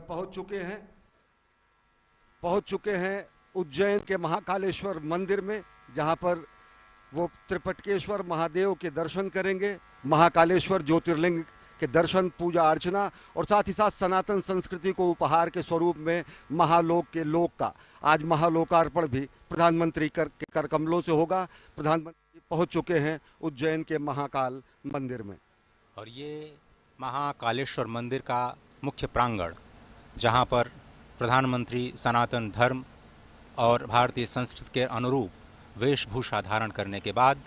पहुंच चुके हैं उज्जैन के महाकालेश्वर मंदिर में, जहां पर वो त्रिपटकेश्वर महादेव के दर्शन करेंगे, महाकालेश्वर ज्योतिर्लिंग के दर्शन, पूजा अर्चना और साथ ही साथ सनातन संस्कृति को उपहार के स्वरूप में महालोक के लोक का आज महालोकार्पण भी प्रधानमंत्री के कर कमलों से होगा। प्रधानमंत्री पहुंच चुके हैं उज्जैन के महाकाल मंदिर में। और ये महाकालेश्वर मंदिर का मुख्य प्रांगण, जहां पर प्रधानमंत्री सनातन धर्म और भारतीय संस्कृति के अनुरूप वेशभूषा धारण करने के बाद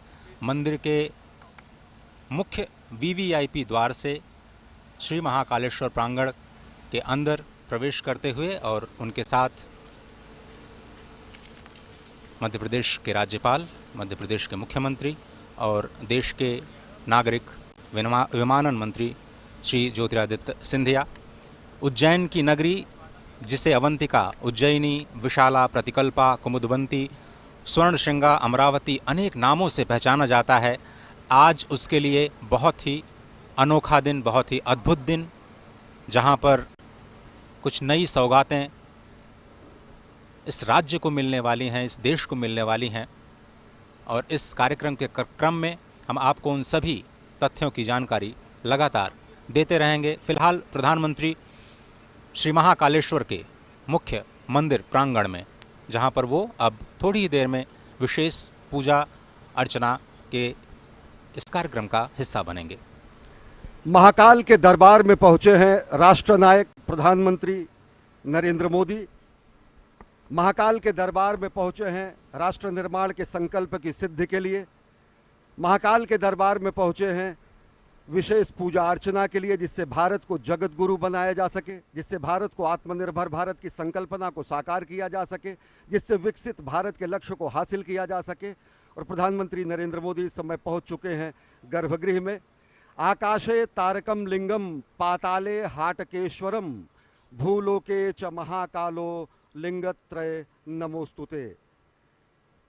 मंदिर के मुख्य वीवीआईपी द्वार से श्री महाकालेश्वर प्रांगण के अंदर प्रवेश करते हुए और उनके साथ मध्य प्रदेश के राज्यपाल, मध्य प्रदेश के मुख्यमंत्री और देश के नागरिक विमानन मंत्री श्री ज्योतिरादित्य सिंधिया, उज्जैन की नगरी जिसे अवंतिका, उज्जैनी, विशाला, प्रतिकल्पा, कुमुदवंती, स्वर्णशृंगा, अमरावती अनेक नामों से पहचाना जाता है, आज उसके लिए बहुत ही अनोखा दिन, बहुत ही अद्भुत दिन, जहां पर कुछ नई सौगातें इस राज्य को मिलने वाली हैं, इस देश को मिलने वाली हैं। और इस कार्यक्रम के क्रम में हम आपको उन सभी तथ्यों की जानकारी लगातार देते रहेंगे। फिलहाल प्रधानमंत्री श्री महाकालेश्वर के मुख्य मंदिर प्रांगण में, जहां पर वो अब थोड़ी ही देर में विशेष पूजा अर्चना के इस कार्यक्रम का हिस्सा बनेंगे। महाकाल के दरबार में पहुंचे हैं राष्ट्रनायक प्रधानमंत्री नरेंद्र मोदी। महाकाल के दरबार में पहुंचे हैं राष्ट्र निर्माण के संकल्प की सिद्धि के लिए। महाकाल के दरबार में पहुंचे हैं विशेष पूजा अर्चना के लिए, जिससे भारत को जगत गुरु बनाया जा सके, जिससे भारत को आत्मनिर्भर भारत की संकल्पना को साकार किया जा सके, जिससे विकसित भारत के लक्ष्य को हासिल किया जा सके। और प्रधानमंत्री नरेंद्र मोदी इस समय पहुंच चुके हैं गर्भगृह में। आकाशे तारकम लिंगम पाताले हाटकेश्वरम भूलोके च महाकालो लिंगत्रय नमोस्तुते।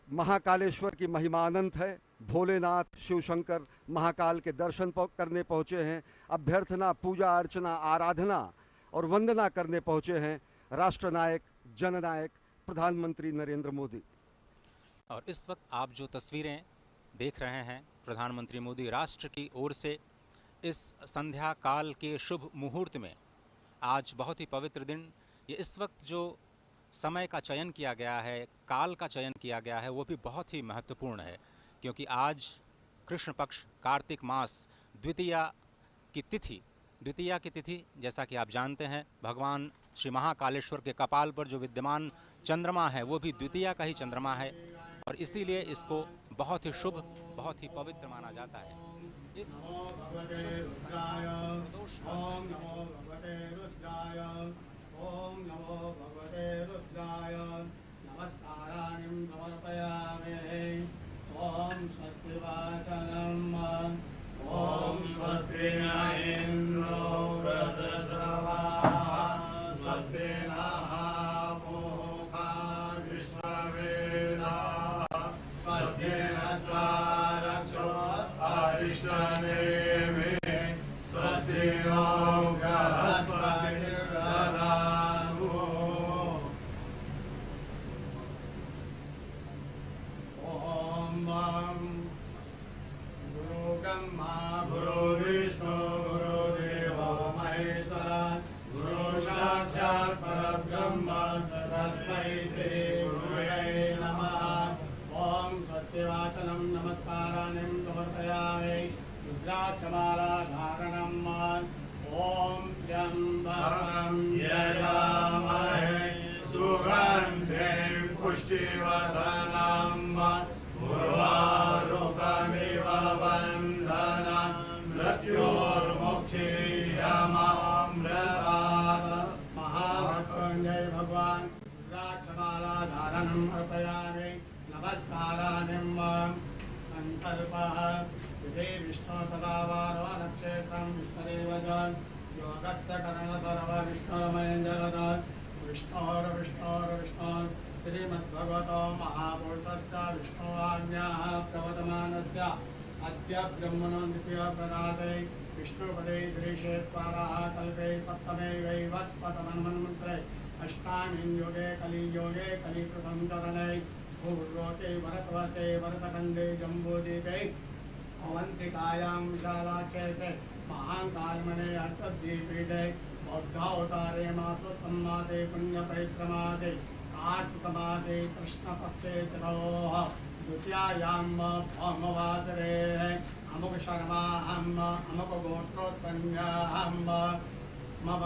महाकालेश्वर की महिमा अनंत है। भोलेनाथ शिव शंकर महाकाल के दर्शन करने पहुंचे हैं। अभ्यर्थना, पूजा अर्चना, आराधना और वंदना करने पहुंचे हैं राष्ट्रनायक, जननायक प्रधानमंत्री नरेंद्र मोदी। और इस वक्त आप जो तस्वीरें देख रहे हैं, प्रधानमंत्री मोदी राष्ट्र की ओर से इस संध्या काल के शुभ मुहूर्त में, आज बहुत ही पवित्र दिन, ये इस वक्त जो समय का चयन किया गया है, काल का चयन किया गया है, वो भी बहुत ही महत्वपूर्ण है, क्योंकि आज कृष्ण पक्ष कार्तिक मास द्वितीया की तिथि, जैसा कि आप जानते हैं, भगवान श्री महाकालेश्वर के कपाल पर जो विद्यमान चंद्रमा है वो भी द्वितीया का ही चंद्रमा है, और इसीलिए इसको बहुत ही शुभ, बहुत ही पवित्र माना जाता है। इस ओम नमो भगवते रुद्राय नमस्काराणि समर्पयामि। ओम स्वस्ति वाचनम ओम स्वस्ति न इंद्रो वृद्धश्रवाः स्वस्ति नः पूषा विश्ववेदाः स्वस्ति नस्तारक्षो अरिष्टनेमिः स्वस्ति नो बृहस्पतिर्दधातु। ब्रह्मा गुरु विष्णु गुरुदेवो महेश्वरा गुरु साक्षात् परब्रह्म तस्मै श्री गुरुवे नमः। ओम स्वस्ति वाचनम नमस्काराणि समर्पयामि। रुद्राक्षमाला धारणम ओम त्र्यंबकं यजामहे सुगन्धिं पुष्टिवर्धनम् उर्वारुकमिव बन्धनं मृत्योर्मुक्षीयमामृतात्। महामृत्युंजय भगवान रुद्राक्षमाला धारणम् अर्पयामि। नमस्काराणि संकल्पः यदि विष्णु तदा वारो नक्षत्रं विष्णुरेव च योगस्य कर्ण सर्व विष्णुरमयं जगत् विष्णोर्विष्णोर्विष्णोर् श्रीमद्भगवतो महापुरुषस्य विष्णुवाज्ञाः प्रवर्तमानस्य अद्य ब्रह्मणो द्वितीय प्रदाते विष्णुपदे श्रीक्षेत्राः कल्पे सप्तमे वैवस्पतमन्वन्मन्त्रे अष्टामीं योगे कलिकृतं चरणे पूर्वोके भरतवर्षे भरतखण्डे जम्बूदीपे अवन्तिकायां विशालाक्षेत्रे महाकालमणे हर्षद्वीपीठे बौद्धावतारे मासोत्तमासे पुण्यपैत्रमासे कार्तिकमासे कृष्णपक्षे चतुः द्वितीयायां भौमवासरे अमुक शर्माहम् अमुक गोत्रोत्पन्नाहम् मम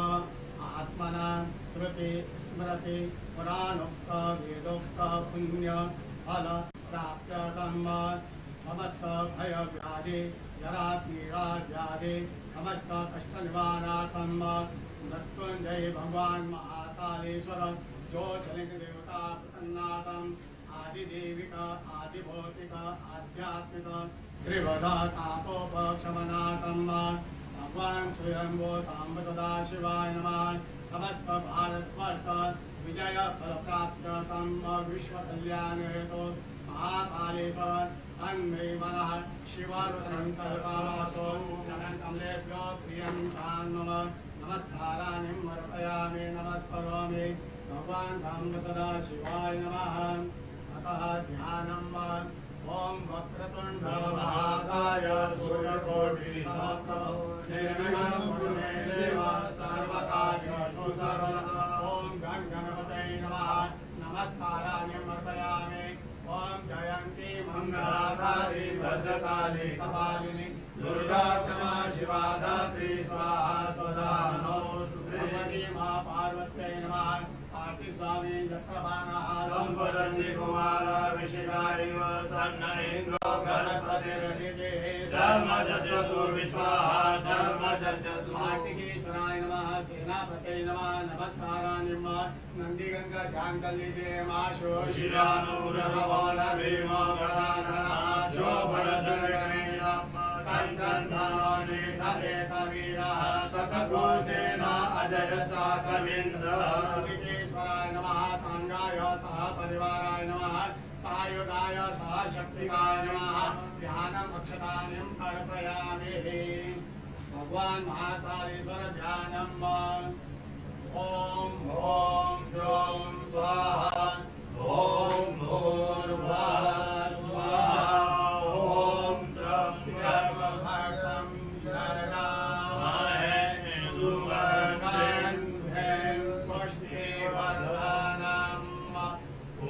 आत्मना श्रुति स्मृति पुराणोक्त वेदोक्त पुण्य फल प्राप्त्यर्थं समस्त भय व्याधि जरा पीड़ा व्याधि समस्त कष्ट निवारणार्थं मृत्युंजय भगवान महाकालेश्वर ज्योतिर्लिंग देवता प्रसन्नार्थं आदिदेविक आदिभौतिक आध्यात्मिक त्रिवधा तापोपशमनार्थं भगवान स्वयंभो सांब सदाशिवाय नमः। समस्त भारतवर्ष विजय फल प्राप्त्यर्थं विश्व कल्याण हेतु महाकालेश्वर तन्मे मनः शिव संकल्पमासो चरण कमलेभ्यो प्रियं मम नमस्काराणि अर्पयामि नमस्करोमि भगवान सांब सदाशिवाय नमः। अतः ध्यानम् ओम वक्रतुंड महाकाय सूर्यकोटि समप्रभ निर्विघ्नं कुरु मे देव सर्वकार्येषु सर्वदा। ओम गण गणपतये नमः नमस्काराणि अर्पयामि। ओम जयंती मंगलाकाली भद्रकाली कपालिनी दुर्गा क्षमा शिवा धात्री स्वाहा स्वधा नमोस्तुते। मां पार्वत्यै नमः। कार्तिक स्वामी चक्रवाणः संवदन्ति कुमारा विशिखारिव तन्न इन्द्रो बृहस्पतिर्दिते सर्वजजतु विश्वाः सर्वजजतु। कार्तिकेश्वराय नमः सेनापतये नमः नमस्काराणि नंदीगंगा ध्यान कलिते माशोषियानुरभवो भीमो गदाधरः शोभरसनगणेश संक्रन्धनो निधरेतवीरः शतघोषेण अजय साकवीन्द्रः। कार्तिकेश्वराय नमः सांगाय सह परिवाराय नमः सायुधाय सह शक्तिकाय नमः। ध्यानम् अक्षतानि अर्पयामि। भगवान महाकालेश्वर ध्यानम् ओम ओम द्रौं स्वाहा ओम भूर्भुवः स्वाहा ओम त्र्यम्बकं यजामहे सुवर्णं पुष्टिवर्धनम्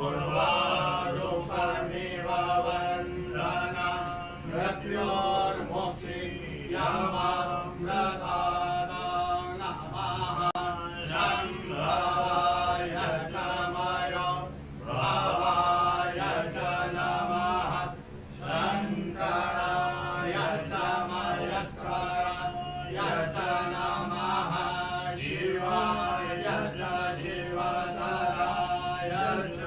उर्वारुकमिव वन्दनं मृत्योर्मुक्षीयमामृतात् नमः। शम्भवाय च मयो भवाय च नमः शङ्कराय च मयस्कराय च नमः शिवाय च शिवतराय च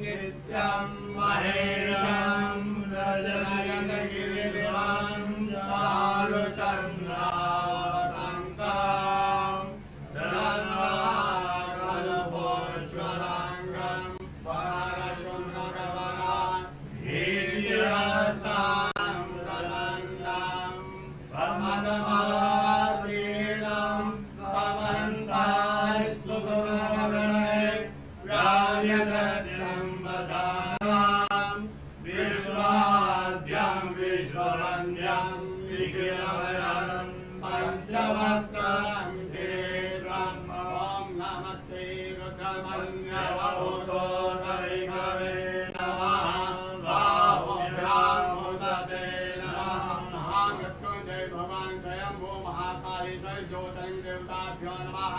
नित्यं महेशं नयनगिरिवं चारुचन्द्रावतंसं रत्नाकल्पोज्ज्वलाङ्गं परशुभ्रगवरान् वीर्यहस्तं प्रसन्नं प्रमदमासीनं समन्ताय सुगुणगणै व्यार्यप्रत्यम्बसानां विश्वाद्यं विश्ववन्द्यं विघ्नहरं पञ्चवक्त्रं धिरं। ॐ नमस्ते रुद्रमन्यवभूतोदरिकवे नमः। बाहुभ्यां मुदते नमः। महामृत्युंजय भगवान स्वयंभू महाकालेश्वर ज्योतिर्लिंग देवताभ्यो नमः।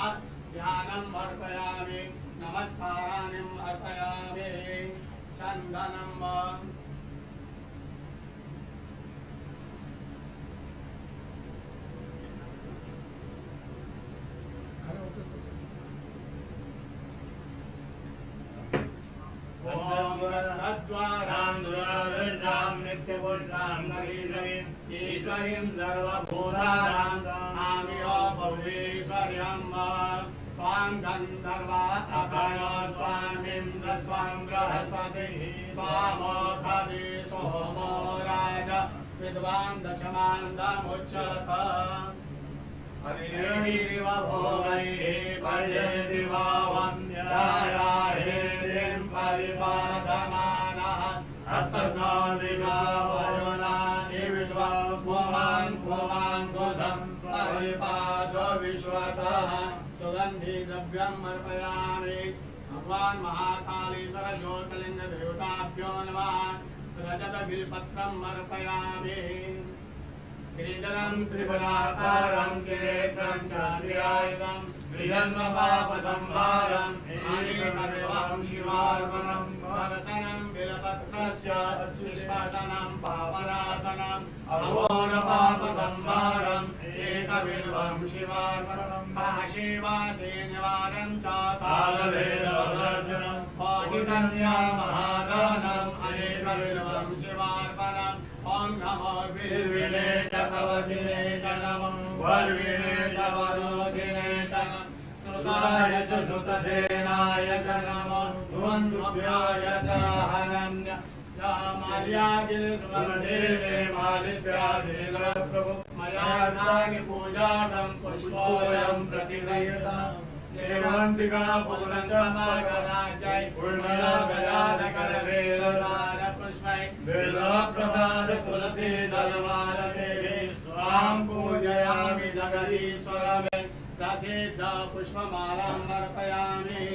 ध्यानम् अर्पयामि नमस्काराणि अर्पयामि। चन्दनम् ईश्वरीं सर्वभूतानां आमियो भवेश्वर्यं स्वां गन्धर्वा अखनो स्वामिन्द्र स्वां बृहस्पतिः स्वामोऽखदि सोमो राज विद्वान् दशमान्दमुच्यत हरिरिव भोगैः पर्येति वा वन्द्यायाहेतिं परिपादमानः हस्तघ्नो दिशा वरुणानि विश्वं पुमान् परिपादो विश्वतः सुगन्धि द्रव्यम् अर्पयामि भगवान् महाकालीश्वर ज्योतिर्लिंग देवताभ्यो नमः रजत बिल्पत्रम् अर्पयामि गिरिधरं त्रिपुराकारं त्रिनेत्रं च त्रिआयुधं त्रिजन्मपापसंहारं अनेकविधं शिवार्पणं दर्शनं बिल्पत्रस्य निष्पादनं पापनाशनं अघोरपापसंहारम् एकबिल्वं शिवार्पणं काशीवासी निवारणं च कालभैरवदर्शनं पाठितन्या महादानम् अनेकबिल्वं शिवार्पणम् ओम नमो बिल्विने च कवचिने च नमो वर्विणे च वरोधिने च नमो श्रुताय च श्रुतसेनाय च नमो ध्वन्द्वभ्याय च हनन्य माल्यादिने मालिद्यादिने प्रभु मया पूजातं पुष्पोऽयं प्रतिगृह्यताम् सेवन्तिका पूर्णचमाकराजय पूर्णगजानकरवेरसार पुष्पै बिल्वप्रसाद तुलसी दलमालदेवी स्वां पूजयामि जगदीश्वरमे प्रसिद्ध पुष्पमालाम् अर्पयामि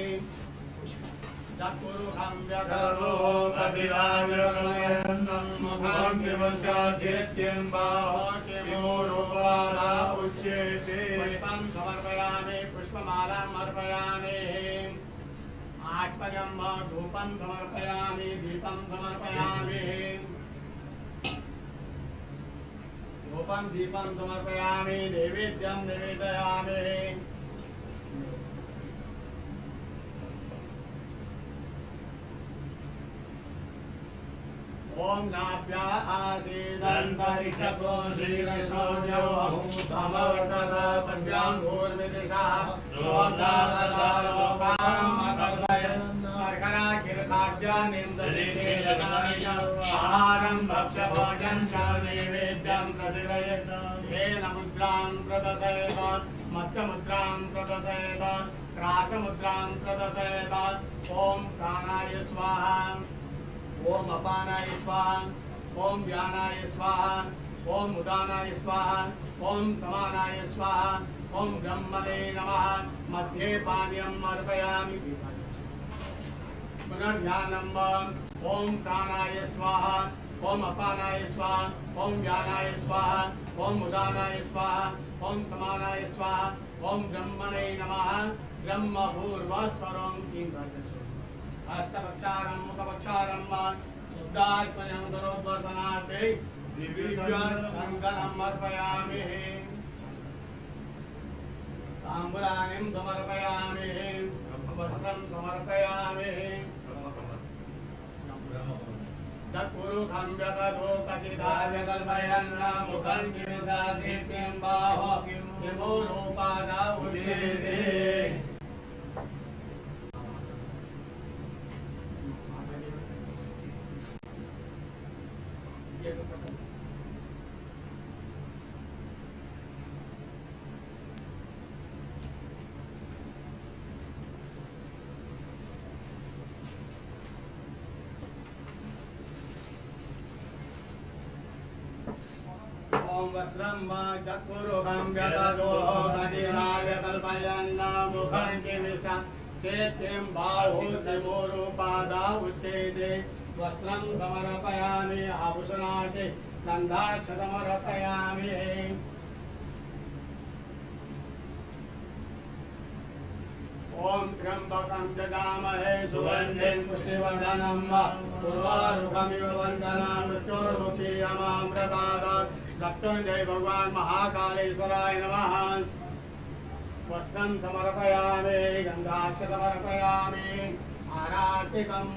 चक्षुरुहं व्यधरो प्रतिदाव्यन्नं मुखं किमस्य सेत्यं बाहो किमोरुपादा उच्यते पुष्पं समर्पयामि पुष्पमालाम् अर्पयामि आचमनं धूपं समर्पयामि दीपं समर्पयामि धूपं दीपं समर्पयामि नैवेद्यं निवेदयामि ओम नाभ्या आसीदन्तरिक्षको श्रीकृष्णो समवर्तत पद्याङ्गूर्मिदृशः सोऽन्नालोकामकल्पयन् शर्कराखिलखाद्यानिं दधिषेदकानि च आहारं भक्ष्यभोजनं च नैवेद्यं प्रतिगृह्यत वेलमुद्रां प्रदर्शयत मत्स्यमुद्रां प्रदर्शयत क्रासमुद्रां प्रदर्शयत ओम प्राणाय स्वाहा ओम अपानाय स्वाहा ओम व्यानाय स्वाहा ओम उदानाय स्वाहा ओम समानाय स्वाहा ओम ब्रह्मणे नमः मध्ये पानीयम् अर्पयामि पुनर्ध्यानम् ओम प्राणाय स्वाहा ओम अपानाय स्वाहा ओम व्यानाय स्वाहा ओम उदानाय स्वाहा ओम समानाय स्वाहा ओम ब्रह्मणे नमः ब्रह्मभूर्वस्वरं किं हस्तपक्षारं मुखपक्षारं शुद्धात्मनं दरोद्वर्तनार्थे दिव्यचन्दनम् अर्पयामि ताम्बूलानिं समर्पयामि वस्त्रं समर्पयामि तत्पुरुषं व्यततो कथिताव्यकल्पयन् मुखं किमिशासित्यं बाहो किमोरोपादा उच्यते ओम वस्त्रं वा चक्षुरुहं व्यततो कथिताव्यकल्पयन् मुखं किमिशासित्यं बाहो किमोरोपादा उच्यते वस्त्रं समर्पयामि आभूषणार्थे गन्धाक्षतमर्पयामि ओम त्र्यंबकं जगामहे सुगन्धिं पुष्टिवर्धनं उर्वारुकमिव वन्दनां मृत्योर्मुक्षीयमामृतात् मृत्युञ्जय भगवान् महाकालेश्वराय नमः वस्त्रं समर्पयामि गन्धाक्षतमर्पयामि आरार्तिकम्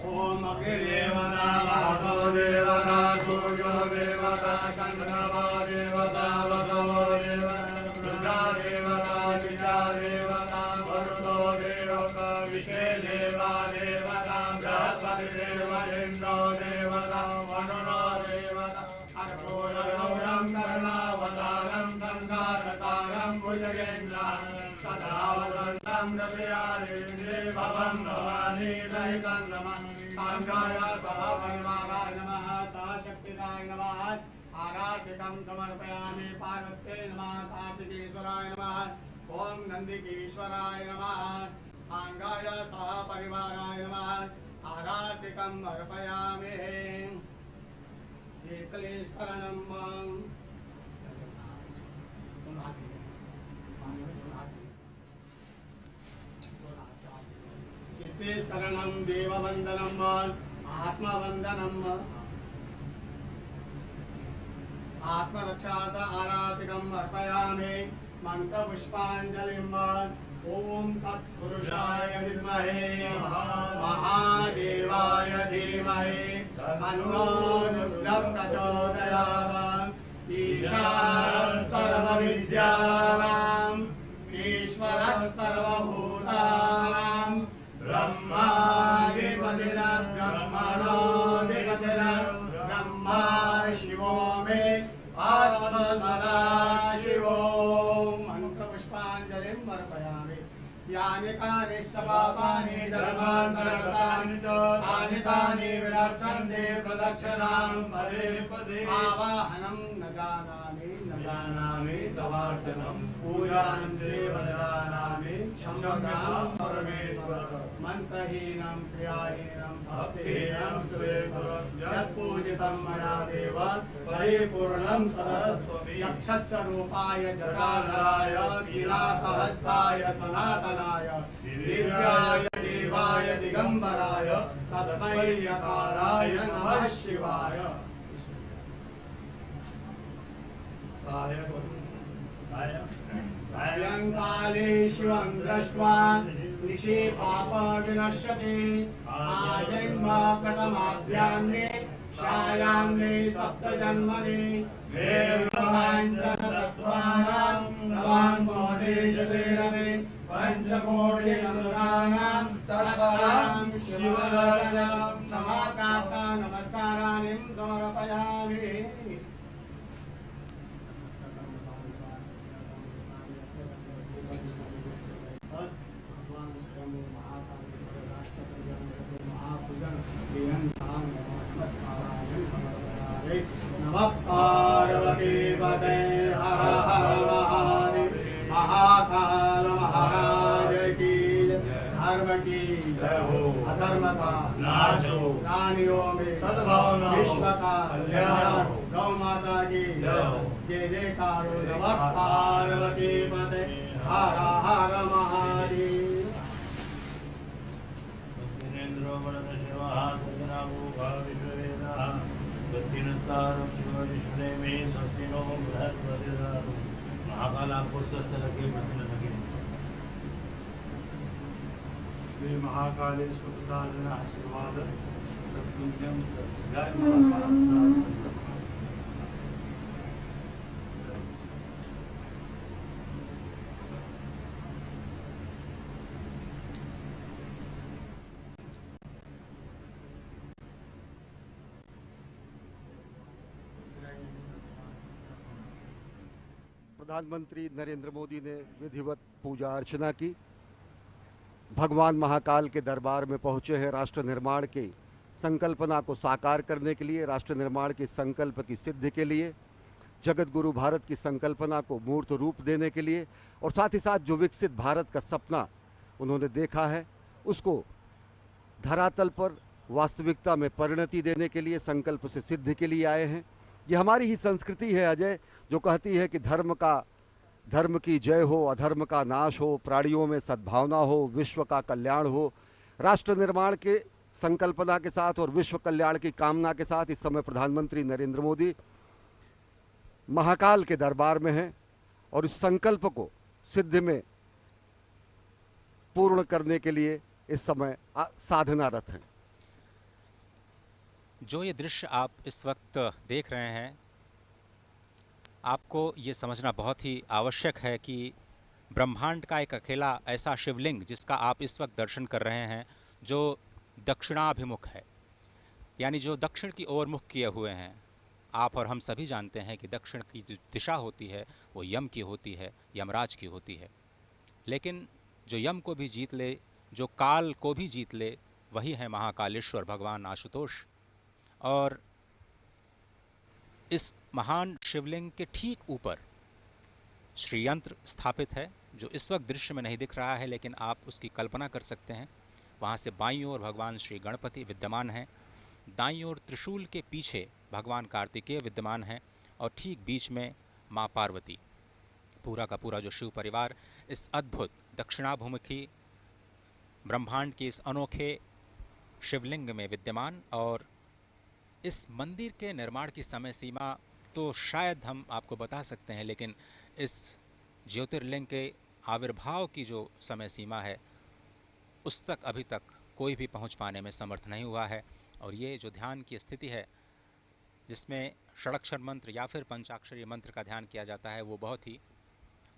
ओम अग्निदेवता वातो देवता सूर्यो देवता चन्द्रमा देवता वसवो देवता दयालेन्द्रे भवं भवानी सहितं नमः सांगाय सभापरिवाराय नमः सहशक्तिकाय नमः आराधिकं समर्पयामि पार्वत्यै नमः कार्तिकेश्वराय नमः ओम नंदिकेश्वराय नमः सांगाय सभापरिवाराय नमः आराधिकं अर्पयामि शीतलेश्वरनं शीतलेश्वरनं देववन्दनं आत्मवन्दनं आत्मरक्षार्थ आराधिकं अर्पयामि मंत्रपुष्पाञ्जलिं ओम तत्पुरुषाय विद्महे महादेवाय धीमहि तन्नो रुद्रः प्रचोदयात् ईशानः सर्वविद्यानां ईश्वरः सर्वभूतानां ब्रह्मा शिवो मे आस्म सदा शिवो मंत्रपुष्पाञ्जलिं अर्पयामि यानि कानि सपापानि धर्मान्तरकृतानि तानि तानि विरक्षन्ते प्रदक्षिणां पदे पदे आवाहनं न जानामि तवार्चनं पूजां चैव न जानामि क्षम्यतां परमेश्वर मंत्रहीनं क्रियाहीनं भक्तिहीनं सुरेश्वर यत्पूजितं मया देव परिपूर्णं तदस्तु यक्षस्य रूपाय जटाधराय नीलाकहस्ताय सनातनाय दिव्याय देवाय दिगंबराय तस्मै यकाराय नमः शिवाय सायंकाले शिवं दृष्ट्वा निशि पाप विनश्यति आजन्म कृतमाद्यान्ने छायान्ने सप्तजन्मनि काञ्चनतत्त्वानां नवां कोटिशतेरवे पञ्चकोटिगङ्गानां तत्त्वानां शिवदर्शनं समाप्राप्ता नमस्काराणि समर्पयामि नमः पार्वती पते हर हर महादेव महाकाल महाराज की धर्म की जय हो अधर्म का नाश हो प्राणियों में सद्भावना विश्व का कल्याण हो गौ माता की जय हो जय जयकार हो नमः पार्वती पते हर हर महादेव श्री महाकालेश्वर साधन आशीर्वाद तत्पुण्यम जय महाकाल प्रधानमंत्री नरेंद्र मोदी ने विधिवत पूजा अर्चना की। भगवान महाकाल के दरबार में पहुंचे हैं राष्ट्र निर्माण की संकल्पना को साकार करने के लिए, राष्ट्र निर्माण के संकल्प की सिद्धि के लिए, जगत गुरु भारत की संकल्पना को मूर्त रूप देने के लिए और साथ ही साथ जो विकसित भारत का सपना उन्होंने देखा है उसको धरातल पर वास्तविकता में परिणति देने के लिए, संकल्प से सिद्धि के लिए आए हैं। ये हमारी ही संस्कृति है अजय, जो कहती है कि धर्म की जय हो, अधर्म का नाश हो, प्राणियों में सद्भावना हो, विश्व का कल्याण हो। राष्ट्र निर्माण के संकल्पना के साथ और विश्व कल्याण की कामना के साथ इस समय प्रधानमंत्री नरेंद्र मोदी महाकाल के दरबार में हैं और इस संकल्प को सिद्धि में पूर्ण करने के लिए इस समय साधनारत हैं। जो ये दृश्य आप इस वक्त देख रहे हैं, आपको ये समझना बहुत ही आवश्यक है कि ब्रह्मांड का एक अकेला ऐसा शिवलिंग जिसका आप इस वक्त दर्शन कर रहे हैं, जो दक्षिणाभिमुख है, यानी जो दक्षिण की ओर मुख किए हुए हैं। आप और हम सभी जानते हैं कि दक्षिण की जो दिशा होती है वो यम की होती है, यमराज की होती है। लेकिन जो यम को भी जीत ले, जो काल को भी जीत ले, वही है महाकालेश्वर भगवान आशुतोष। और इस महान शिवलिंग के ठीक ऊपर श्रीयंत्र स्थापित है, जो इस वक्त दृश्य में नहीं दिख रहा है, लेकिन आप उसकी कल्पना कर सकते हैं। वहाँ से बाईं ओर भगवान श्री गणपति विद्यमान हैं, दाईं ओर त्रिशूल के पीछे भगवान कार्तिकेय विद्यमान हैं, और ठीक बीच में माँ पार्वती। पूरा का पूरा जो शिव परिवार इस अद्भुत दक्षिणाभिमुखी ब्रह्मांड के इस अनोखे शिवलिंग में विद्यमान। और इस मंदिर के निर्माण की समय सीमा तो शायद हम आपको बता सकते हैं, लेकिन इस ज्योतिर्लिंग के आविर्भाव की जो समय सीमा है उस तक अभी तक कोई भी पहुंच पाने में समर्थ नहीं हुआ है। और ये जो ध्यान की स्थिति है, जिसमें षडक्षर मंत्र या फिर पंचाक्षरी मंत्र का ध्यान किया जाता है, वो बहुत ही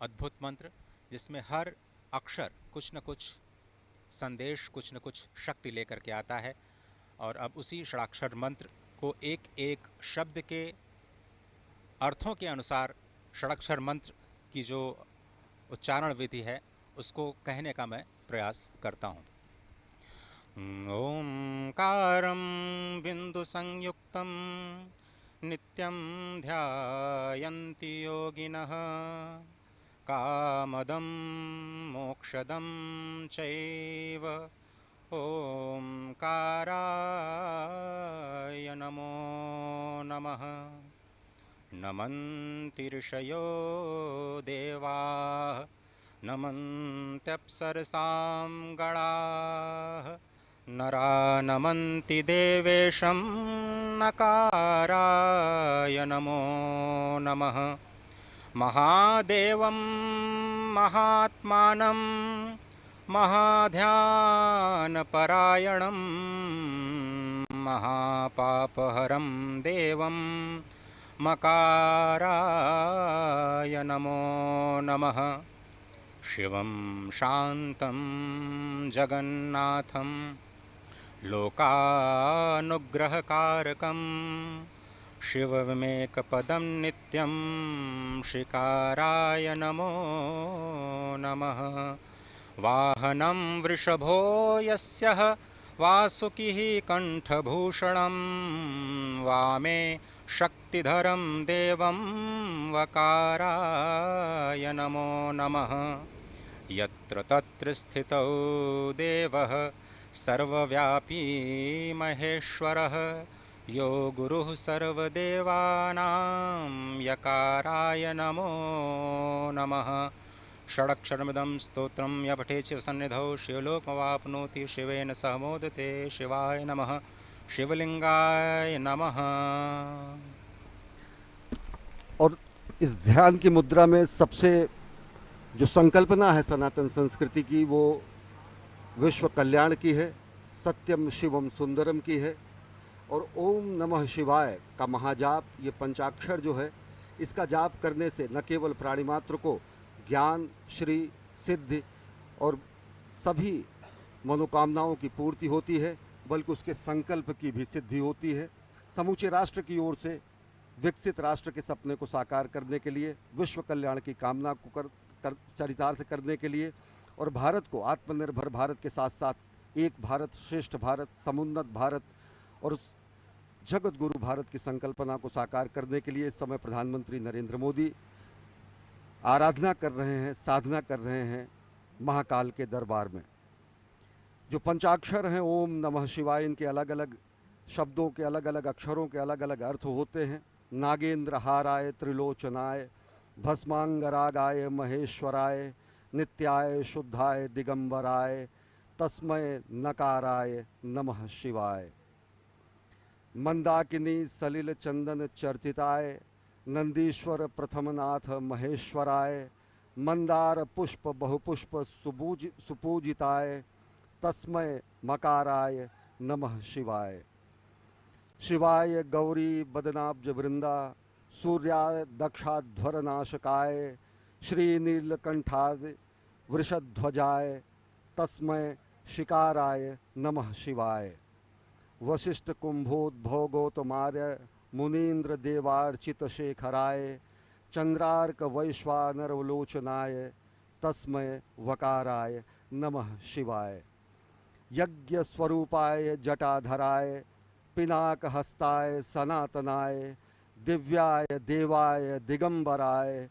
अद्भुत मंत्र, जिसमें हर अक्षर कुछ न कुछ संदेश, कुछ न कुछ शक्ति लेकर के आता है। और अब उसी षडाक्षर मंत्र को एक एक शब्द के अर्थों के अनुसार षडाक्षर मंत्र की जो उच्चारण विधि है उसको कहने का मैं प्रयास करता हूँ। ओंकारं बिंदु संयुक्तं नित्यं ध्यायन्ति योगिनः कामदं मोक्षदं चैव ओंकाराय नमो नमः। नमन्ति ऋषयो देवाः नमन्त्यप्सरसां गणाः नरा नमन्ति देवेशं नकाराय नमो नमः। महादेवं महात्मानं महाध्यानपरायणं महापापहरं देवं मकाराय नमो नमः। शिवं शान्तं जगन्नाथं लोकानुग्रहकारकं शिवमेकपदं नित्यं शिकाराय नमो नमः। वाहनं वृषभो यस्यः वासुकिः कण्ठभूषणं वामे शक्तिधरं देवं वकाराय नमो नमः। यत्र तत्र स्थितौ देवः सर्वव्यापी महेश्वरः यो गुरुः सर्वदेवानां यकाराय नमो नमः। षडक्षरमिदं स्तोत्रं य पठेत् शिवसन्निधौ शिवलोकमवाप्नोति शिवेन सह मोदते। शिवाय नमः। शिवलिंगाय नमः। और इस ध्यान की मुद्रा में सबसे जो संकल्पना है सनातन संस्कृति की, वो विश्व कल्याण की है, सत्यम शिवम सुंदरम की है। और ओम नमः शिवाय का महाजाप, ये पंचाक्षर जो है, इसका जाप करने से न केवल प्राणी मात्र को ज्ञान, श्री, सिद्धि और सभी मनोकामनाओं की पूर्ति होती है, बल्कि उसके संकल्प की भी सिद्धि होती है। समूचे राष्ट्र की ओर से विकसित राष्ट्र के सपने को साकार करने के लिए, विश्व कल्याण की कामना को चरितार्थ करने के लिए, और भारत को आत्मनिर्भर भारत के साथ साथ एक भारत श्रेष्ठ भारत, समुन्नत भारत और जगत गुरु भारत की संकल्पना को साकार करने के लिए इस समय प्रधानमंत्री नरेंद्र मोदी आराधना कर रहे हैं, साधना कर रहे हैं महाकाल के दरबार में। जो पंचाक्षर हैं ओम नमः शिवाय, इनके अलग अलग शब्दों के अलग अलग अक्षरों के अलग अलग अर्थ होते हैं। नागेंद्र हाराय त्रिलोचनाय भस्मांगरागाय महेश्वराय नित्याय शुद्धाय दिगंबराय तस्मय नकाराय नमः शिवाय। मंदाकिनी सलिल चंदन चर्चिताय नंदीश्वर प्रथमनाथ महेश्वराय मंदार पुष्प बहुपुष्प सुपूजिताय तस्मय मकाराय नमः शिवाय। शिवाय गौरी बदनाब्ज वृंदा सूर्याय दक्षाध्वर नाशकाय श्रीनीलकंठाय वृषध्वजाय तस्मय शिकाराय नमः शिवाय। वशिष्ठ कुंभोद्भव गौतमार्य मुनीन्द्र देवार्चित शेखराय चंद्रार्क वैश्वानरवलोचनाय तस्मय वकाराय नमः शिवाय। यज्ञ स्वरूपाय जटाधराय पिनाक हस्ताय सनातनाय दिव्याय देवाय दिगंबराय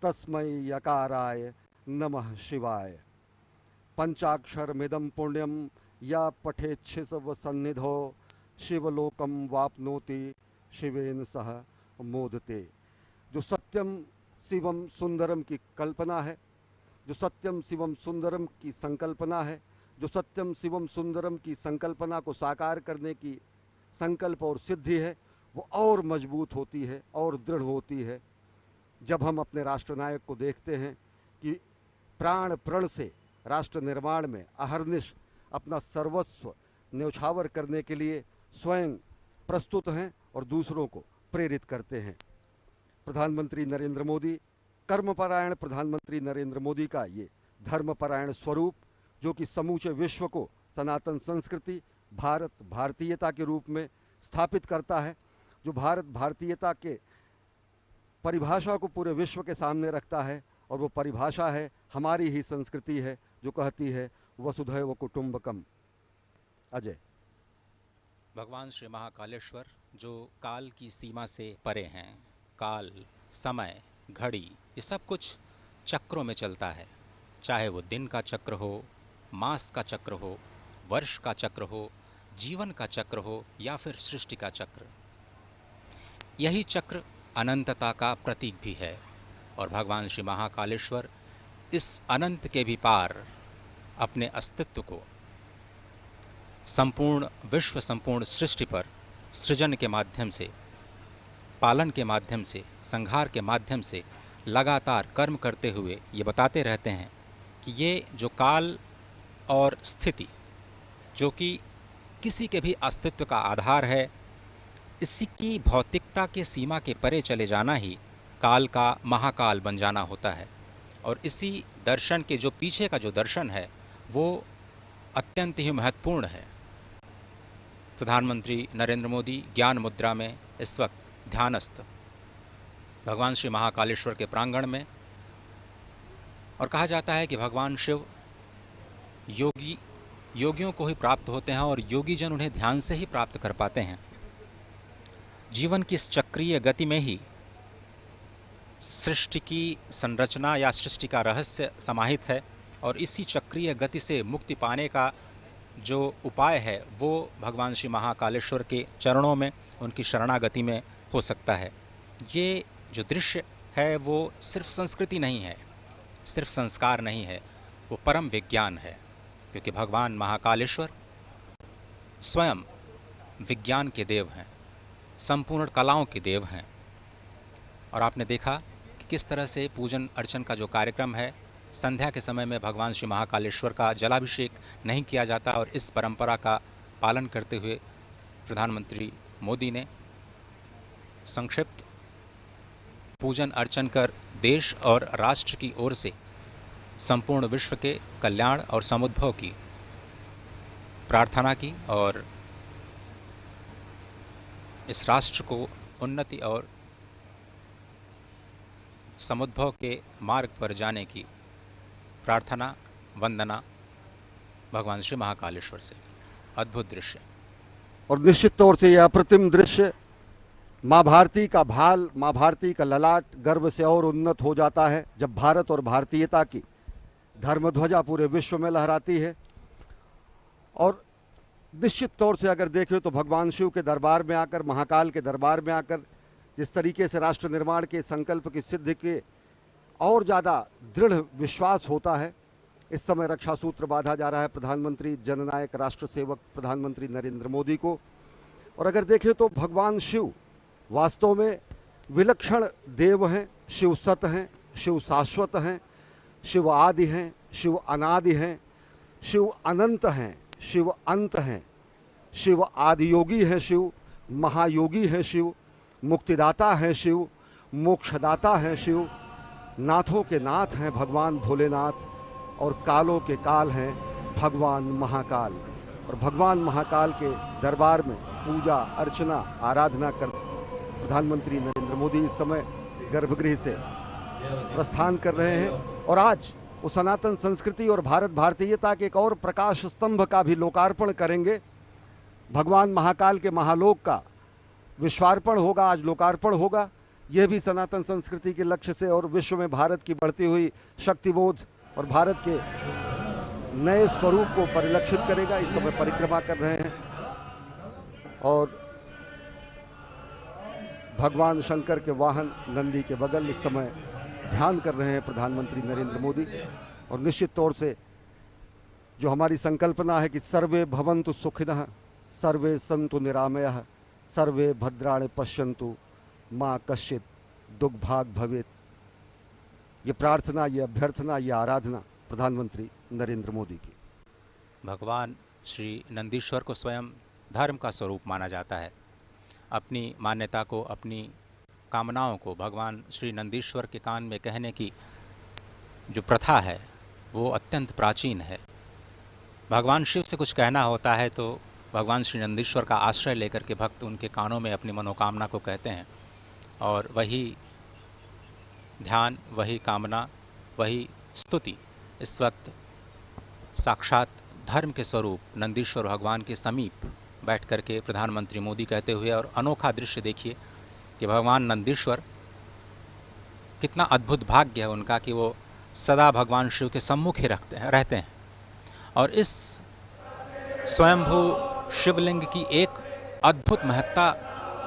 तस्मै यकाराय नमः शिवाय। पंचाक्षरमिदं पुण्यम या पठेच्छिव सन्निधो शिवलोकम वाप्नोति शिवेन सह मोदते। जो सत्यम शिवम सुंदरम की कल्पना है, जो सत्यम शिवम सुंदरम की संकल्पना है, जो सत्यम शिवम सुंदरम की संकल्पना को साकार करने की संकल्प और सिद्धि है, वो और मजबूत होती है और दृढ़ होती है जब हम अपने राष्ट्रनायक को देखते हैं कि प्राण प्रण से राष्ट्र निर्माण में अहर्निश अपना सर्वस्व न्यौछावर करने के लिए स्वयं प्रस्तुत हैं और दूसरों को प्रेरित करते हैं। प्रधानमंत्री नरेंद्र मोदी, कर्मपरायण प्रधानमंत्री नरेंद्र मोदी का ये धर्मपरायण स्वरूप, जो कि समूचे विश्व को सनातन संस्कृति, भारत भारतीयता के रूप में स्थापित करता है, जो भारत भारतीयता के परिभाषा को पूरे विश्व के सामने रखता है, और वो परिभाषा है, हमारी ही संस्कृति है, जो कहती है वसुधैव कुटुंबकम। अजय। भगवान श्री महाकालेश्वर जो काल की सीमा से परे हैं, काल, समय, घड़ी, ये सब कुछ चक्रों में चलता है, चाहे वो दिन का चक्र हो, मास का चक्र हो, वर्ष का चक्र हो, जीवन का चक्र हो या फिर सृष्टि का चक्र। यही चक्र अनंतता का प्रतीक भी है और भगवान श्री महाकालेश्वर इस अनंत के भी पार अपने अस्तित्व को संपूर्ण विश्व, संपूर्ण सृष्टि पर सृजन के माध्यम से, पालन के माध्यम से, संहार के माध्यम से लगातार कर्म करते हुए ये बताते रहते हैं कि ये जो काल और स्थिति, जो कि किसी के भी अस्तित्व का आधार है, इसी की भौतिकता के सीमा के परे चले जाना ही काल का महाकाल बन जाना होता है। और इसी दर्शन के जो पीछे का जो दर्शन है वो अत्यंत ही महत्वपूर्ण है। प्रधानमंत्री नरेंद्र मोदी ज्ञान मुद्रा में इस वक्त ध्यानस्थ भगवान श्री महाकालेश्वर के प्रांगण में, और कहा जाता है कि भगवान शिव योगियों को ही प्राप्त होते हैं और योगी जन उन्हें ध्यान से ही प्राप्त कर पाते हैं। जीवन की इस चक्रीय गति में ही सृष्टि की संरचना या सृष्टि का रहस्य समाहित है, और इसी चक्रीय गति से मुक्ति पाने का जो उपाय है वो भगवान श्री महाकालेश्वर के चरणों में, उनकी शरणागति में हो सकता है। ये जो दृश्य है वो सिर्फ संस्कृति नहीं है, सिर्फ संस्कार नहीं है, वो परम विज्ञान है, क्योंकि भगवान महाकालेश्वर स्वयं विज्ञान के देव हैं, संपूर्ण कलाओं के देव हैं। और आपने देखा कि किस तरह से पूजन अर्चन का जो कार्यक्रम है, संध्या के समय में भगवान श्री महाकालेश्वर का जलाभिषेक नहीं किया जाता, और इस परंपरा का पालन करते हुए प्रधानमंत्री मोदी ने संक्षिप्त पूजन अर्चन कर देश और राष्ट्र की ओर से संपूर्ण विश्व के कल्याण और समुद्भव की प्रार्थना की, और इस राष्ट्र को उन्नति और समुद्भव के मार्ग पर जाने की प्रार्थना, वंदना भगवान श्री महाकालेश्वर से। अद्भुत दृश्य। और निश्चित तौर से यह अप्रतिम दृश्य, माँ भारती का भाल, माँ भारती का ललाट गर्व से और उन्नत हो जाता है जब भारत और भारतीयता की धर्मध्वजा पूरे विश्व में लहराती है। और निश्चित तौर से अगर देखें तो भगवान शिव के दरबार में आकर, महाकाल के दरबार में आकर जिस तरीके से राष्ट्र निर्माण के संकल्प की सिद्धि के और ज़्यादा दृढ़ विश्वास होता है। इस समय रक्षा सूत्र बांधा जा रहा है प्रधानमंत्री जननायक राष्ट्र सेवक प्रधानमंत्री नरेंद्र मोदी को। और अगर देखें तो भगवान शिव वास्तव में विलक्षण देव हैं, शिव सत हैं, शिव शाश्वत हैं, शिव आदि हैं, शिव अनादि हैं, शिव अनंत हैं, शिव अंत हैं, शिव आदि योगी हैं, शिव महायोगी हैं, शिव मुक्तिदाता हैं, शिव मोक्षदाता हैं, शिव नाथों के नाथ हैं भगवान भोलेनाथ, और कालों के काल हैं भगवान महाकाल। और भगवान महाकाल के दरबार में पूजा अर्चना आराधना कर प्रधानमंत्री नरेंद्र मोदी इस समय गर्भगृह से प्रस्थान कर रहे हैं। और आज वो सनातन संस्कृति और भारत भारतीयता के एक और प्रकाश स्तंभ का भी लोकार्पण करेंगे। भगवान महाकाल के महालोक का विश्वार्पण होगा, आज लोकार्पण होगा। यह भी सनातन संस्कृति के लक्ष्य से और विश्व में भारत की बढ़ती हुई शक्तिबोध और भारत के नए स्वरूप को परिलक्षित करेगा। इस समय परिक्रमा कर रहे हैं और भगवान शंकर के वाहन नंदी के बगल इस समय ध्यान कर रहे हैं प्रधानमंत्री नरेंद्र मोदी। और निश्चित तौर से जो हमारी संकल्पना है कि सर्वे भवन्तु सुखिनः, सर्वे सन्तु निरामयः, सर्वे भद्राणि पश्यन्तु, माँ कश्चित् दुर्भाग भवेत्, ये प्रार्थना, ये अभ्यर्थना, ये आराधना प्रधानमंत्री नरेंद्र मोदी की। भगवान श्री नंदीश्वर को स्वयं धर्म का स्वरूप माना जाता है। अपनी मान्यता को, अपनी कामनाओं को भगवान श्री नंदीश्वर के कान में कहने की जो प्रथा है वो अत्यंत प्राचीन है। भगवान शिव से कुछ कहना होता है तो भगवान श्री नंदीश्वर का आश्रय लेकर के भक्त उनके कानों में अपनी मनोकामना को कहते हैं और वही ध्यान, वही कामना, वही स्तुति इस वक्त साक्षात धर्म के स्वरूप नंदीश्वर भगवान के समीप बैठ कर के प्रधानमंत्री मोदी कहते हुए। और अनोखा दृश्य देखिए कि भगवान नंदीश्वर, कितना अद्भुत भाग्य है उनका कि वो सदा भगवान शिव के सम्मुख ही रहते हैं। और इस स्वयंभू शिवलिंग की एक अद्भुत महत्ता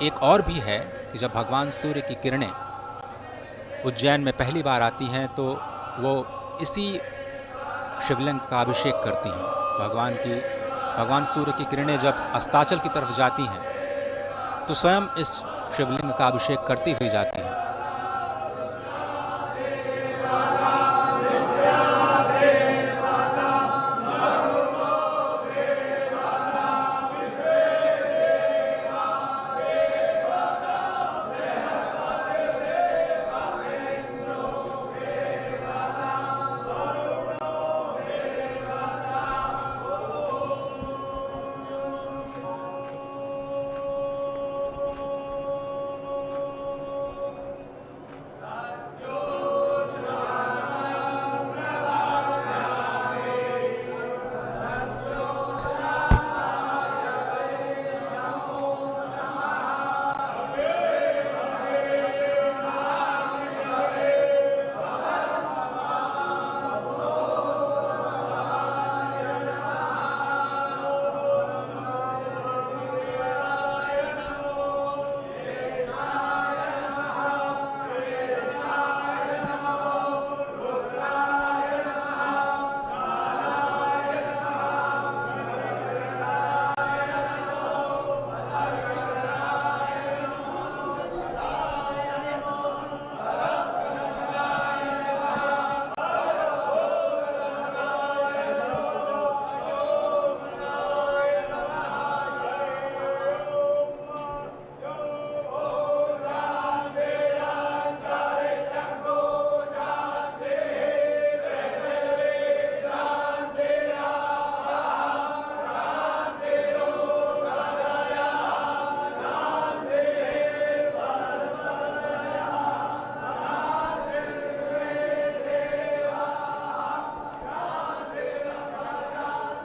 एक और भी है कि जब भगवान सूर्य की किरणें उज्जैन में पहली बार आती हैं तो वो इसी शिवलिंग का अभिषेक करती हैं। भगवान सूर्य की किरणें जब अस्ताचल की तरफ जाती हैं तो स्वयं इस शिवलिंग का अभिषेक करती हुई जाती हैं।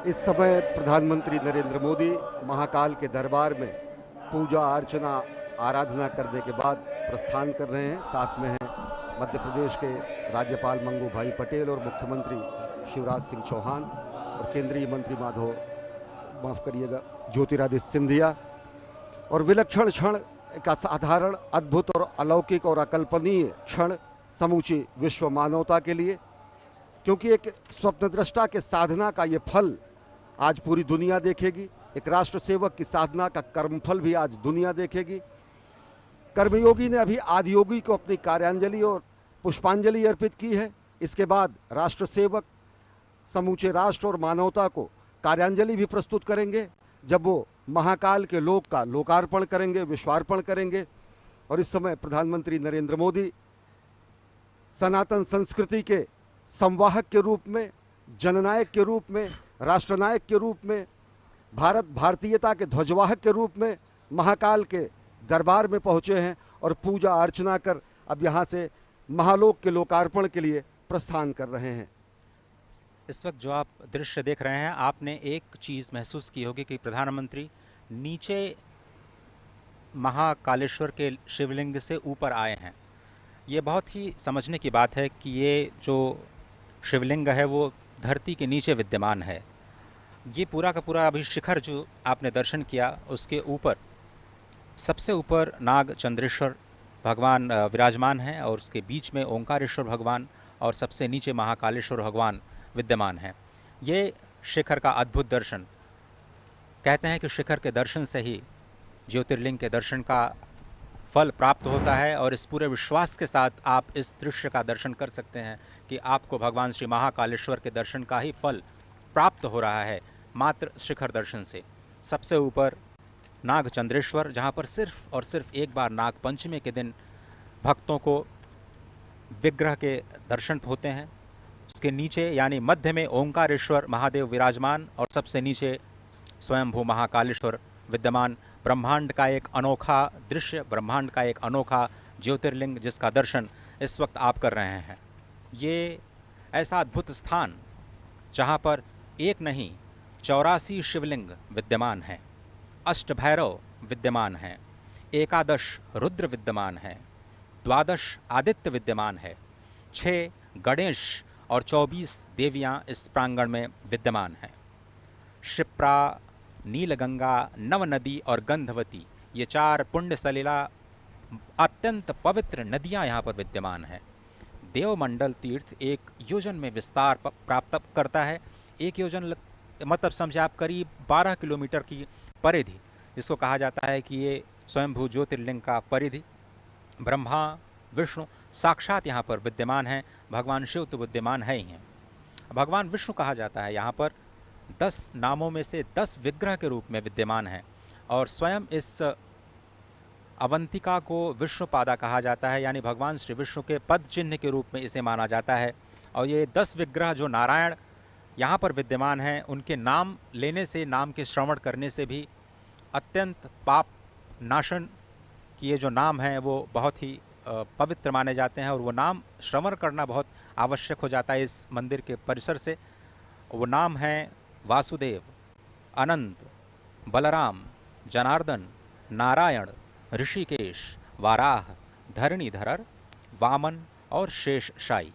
इस समय प्रधानमंत्री नरेंद्र मोदी महाकाल के दरबार में पूजा अर्चना आराधना करने के बाद प्रस्थान कर रहे हैं। साथ में हैं मध्य प्रदेश के राज्यपाल मंगू भाई पटेल और मुख्यमंत्री शिवराज सिंह चौहान और केंद्रीय मंत्री ज्योतिरादित्य सिंधिया। और विलक्षण क्षण, एक असाधारण, अद्भुत और अलौकिक और अकल्पनीय क्षण समूची विश्व मानवता के लिए, क्योंकि एक स्वप्नदृष्टा के साधना का ये फल आज पूरी दुनिया देखेगी। एक राष्ट्र सेवक की साधना का कर्मफल भी आज दुनिया देखेगी। कर्मयोगी ने अभी आदियोगी को अपनी कार्यांजलि और पुष्पांजलि अर्पित की है। इसके बाद राष्ट्र सेवक समूचे राष्ट्र और मानवता को कार्यांजलि भी प्रस्तुत करेंगे जब वो महाकाल के लोक का लोकार्पण करेंगे, विश्वार्पण करेंगे। और इस समय प्रधानमंत्री नरेंद्र मोदी सनातन संस्कृति के संवाहक के रूप में, जननायक के रूप में, राष्ट्रनायक के रूप में, भारत भारतीयता के ध्वजवाहक के रूप में महाकाल के दरबार में पहुंचे हैं और पूजा अर्चना कर अब यहाँ से महालोक के लोकार्पण के लिए प्रस्थान कर रहे हैं। इस वक्त जो आप दृश्य देख रहे हैं, आपने एक चीज़ महसूस की होगी कि प्रधानमंत्री नीचे महाकालेश्वर के शिवलिंग से ऊपर आए हैं। ये बहुत ही समझने की बात है कि ये जो शिवलिंग है वो धरती के नीचे विद्यमान है। ये पूरा का पूरा अभी शिखर जो आपने दर्शन किया, उसके ऊपर सबसे ऊपर नाग चंद्रेश्वर भगवान विराजमान हैं और उसके बीच में ओंकारेश्वर भगवान और सबसे नीचे महाकालेश्वर भगवान विद्यमान हैं। ये शिखर का अद्भुत दर्शन, कहते हैं कि शिखर के दर्शन से ही ज्योतिर्लिंग के दर्शन का फल प्राप्त होता है, और इस पूरे विश्वास के साथ आप इस दृश्य का दर्शन कर सकते हैं कि आपको भगवान श्री महाकालेश्वर के दर्शन का ही फल प्राप्त हो रहा है मात्र शिखर दर्शन से। सबसे ऊपर नाग चंद्रेश्वर, जहाँ पर सिर्फ और सिर्फ एक बार नाग पंचमी के दिन भक्तों को विग्रह के दर्शन होते हैं। उसके नीचे यानी मध्य में ओंकारेश्वर महादेव विराजमान और सबसे नीचे स्वयंभू महाकालेश्वर विद्यमान। ब्रह्मांड का एक अनोखा दृश्य, ब्रह्मांड का एक अनोखा ज्योतिर्लिंग जिसका दर्शन इस वक्त आप कर रहे हैं। ये ऐसा अद्भुत स्थान जहाँ पर एक नहीं 84 शिवलिंग विद्यमान हैं, अष्टभैरव विद्यमान हैं, एकादश रुद्र विद्यमान हैं, 12 आदित्य विद्यमान है, 6 गणेश और 24 देवियाँ इस प्रांगण में विद्यमान हैं। क्षिप्रा, नीलगंगा, नव नदी और गंधवती, ये 4 पुण्य सलिला अत्यंत पवित्र नदियां यहाँ पर विद्यमान हैं। देवमंडल तीर्थ एक योजन में विस्तार प्राप्त करता है। एक योजन मतलब समझे आप करीब 12 किलोमीटर की परिधि, इसको कहा जाता है कि ये स्वयंभू ज्योतिर्लिंग का परिधि। ब्रह्मा विष्णु साक्षात यहाँ पर विद्यमान हैं, भगवान शिव तो विद्यमान है ही हैं। भगवान विष्णु कहा जाता है यहाँ पर 10 नामों में से 10 विग्रह के रूप में विद्यमान है, और स्वयं इस अवंतिका को विष्णुपादा कहा जाता है, यानी भगवान श्री विष्णु के पद चिन्ह के रूप में इसे माना जाता है। और ये 10 विग्रह जो नारायण यहाँ पर विद्यमान हैं, उनके नाम लेने से, नाम के श्रवण करने से भी अत्यंत पाप नाशन की ये जो नाम है वो बहुत ही पवित्र माने जाते हैं, और वो नाम श्रवण करना बहुत आवश्यक हो जाता है इस मंदिर के परिसर से। वो नाम हैं वासुदेव, अनंत, बलराम, जनार्दन, नारायण, ऋषिकेश, वाराह, धरणीधर, वामन और शेषशायी।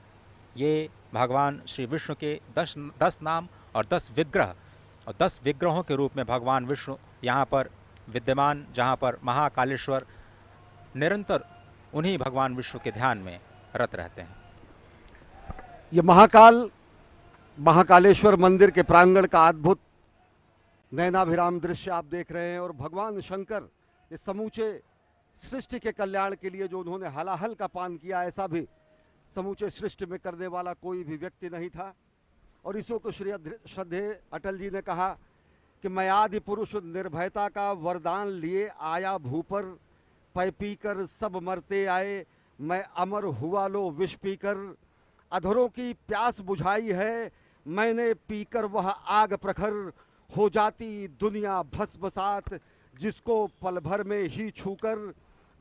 ये भगवान श्री विष्णु के 10 नाम और 10 विग्रह, और 10 विग्रहों के रूप में भगवान विष्णु यहाँ पर विद्यमान, जहाँ पर महाकालेश्वर निरंतर उन्हीं भगवान विष्णु के ध्यान में रत रहते हैं। ये महाकालेश्वर मंदिर के प्रांगण का अद्भुत नयनाभिराम दृश्य आप देख रहे हैं। और भगवान शंकर इस समूचे सृष्टि के कल्याण के लिए जो उन्होंने हलाहल का पान किया, ऐसा भी समूचे सृष्टि में करने वाला कोई भी व्यक्ति नहीं था। और इसो को श्रद्धेय अटल जी ने कहा कि मैं आदि पुरुष निर्भयता का वरदान लिए आया भूपर, पै पीकर सब मरते आए, मैं अमर हुआ लो विष पीकर, अधरों की प्यास बुझाई है मैंने पीकर वह आग प्रखर, हो जाती दुनिया भस्मसात जिसको पल भर में ही छूकर,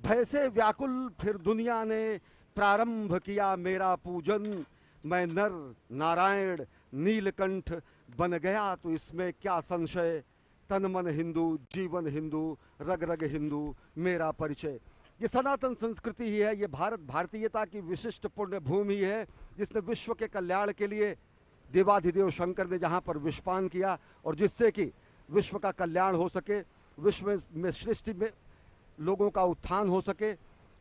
भय से व्याकुल फिर दुनिया ने प्रारंभ किया मेरा पूजन, मैं नर नारायण नीलकंठ बन गया तो इसमें क्या संशय, तन मन हिंदू जीवन हिंदू रग रग हिंदू मेरा परिचय। ये सनातन संस्कृति ही है, ये भारतीयता की विशिष्ट पुण्य भूमि है, जिसने विश्व के कल्याण के लिए देवाधिदेव शंकर ने जहाँ पर विषपान किया, और जिससे कि विश्व का कल्याण हो सके, विश्व में सृष्टि में लोगों का उत्थान हो सके।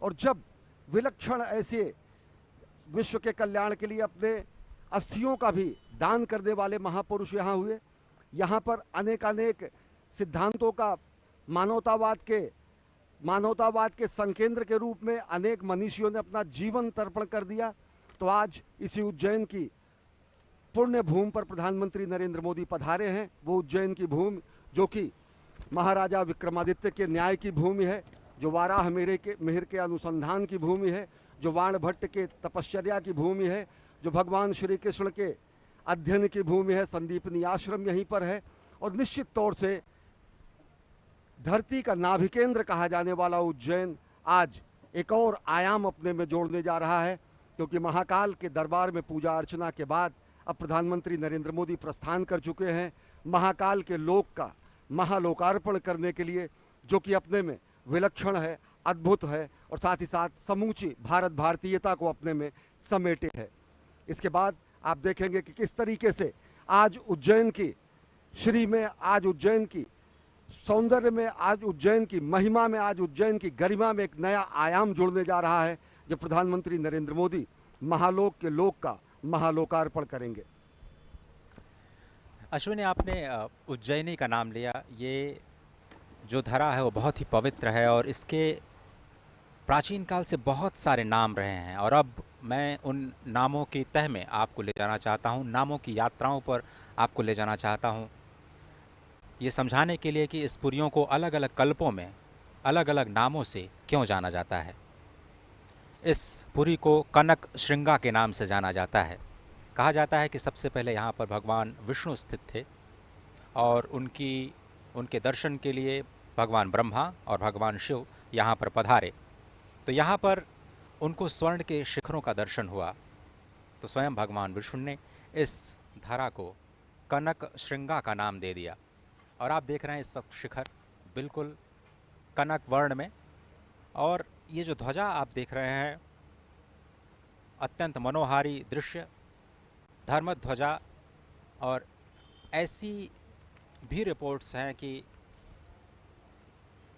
और जब विलक्षण ऐसे विश्व के कल्याण के लिए अपने अस्थियों का भी दान करने वाले महापुरुष यहाँ हुए, यहाँ पर अनेकानेक सिद्धांतों का मानवतावाद के संकेंद्र के रूप में अनेक मनीषियों ने अपना जीवन तर्पण कर दिया। तो आज इसी उज्जैन की पुण्य भूमि पर प्रधानमंत्री नरेंद्र मोदी पधारे हैं। वो उज्जैन की भूमि जो कि महाराजा विक्रमादित्य के न्याय की भूमि है, जो वाराह मिहिर के अनुसंधान की भूमि है, जो वाणभट्ट के तपश्चर्या की भूमि है, जो भगवान श्री कृष्ण के अध्ययन की भूमि है, संदीपनी आश्रम यहीं पर है। और निश्चित तौर से धरती का नाभिकेंद्र कहा जाने वाला उज्जैन आज एक और आयाम अपने में जोड़ने जा रहा है, क्योंकि महाकाल के दरबार में पूजा अर्चना के बाद अब प्रधानमंत्री नरेंद्र मोदी प्रस्थान कर चुके हैं महाकाल के लोक का महालोकार्पण करने के लिए, जो कि अपने में विलक्षण है, अद्भुत है और साथ ही साथ समूची भारत भारतीयता को अपने में समेटे है। इसके बाद आप देखेंगे कि किस तरीके से आज उज्जैन की श्री में, आज उज्जैन की सौंदर्य में, आज उज्जैन की महिमा में, आज उज्जैन की गरिमा में एक नया आयाम जुड़ने जा रहा है, जब प्रधानमंत्री नरेंद्र मोदी महालोक के लोक का महालोकार्पण करेंगे। अश्विनी, आपने उज्जैनी का नाम लिया। ये जो धरा है वो बहुत ही पवित्र है और इसके प्राचीन काल से बहुत सारे नाम रहे हैं और अब मैं उन नामों की तह में आपको ले जाना चाहता हूँ, नामों की यात्राओं पर आपको ले जाना चाहता हूँ, ये समझाने के लिए कि इस पुरियों को अलग अलग कल्पों में अलग अलग नामों से क्यों जाना जाता है। इस पुरी को कनक श्रृंगा के नाम से जाना जाता है। कहा जाता है कि सबसे पहले यहाँ पर भगवान विष्णु स्थित थे और उनके दर्शन के लिए भगवान ब्रह्मा और भगवान शिव यहाँ पर पधारे। तो यहाँ पर उनको स्वर्ण के शिखरों का दर्शन हुआ, तो स्वयं भगवान विष्णु ने इस धरा को कनक श्रृंगा का नाम दे दिया। और आप देख रहे हैं इस वक्त शिखर बिल्कुल कनक वर्ण में, और ये जो ध्वजा आप देख रहे हैं अत्यंत मनोहारी दृश्य, धर्म ध्वजा। और ऐसी भी रिपोर्ट्स हैं कि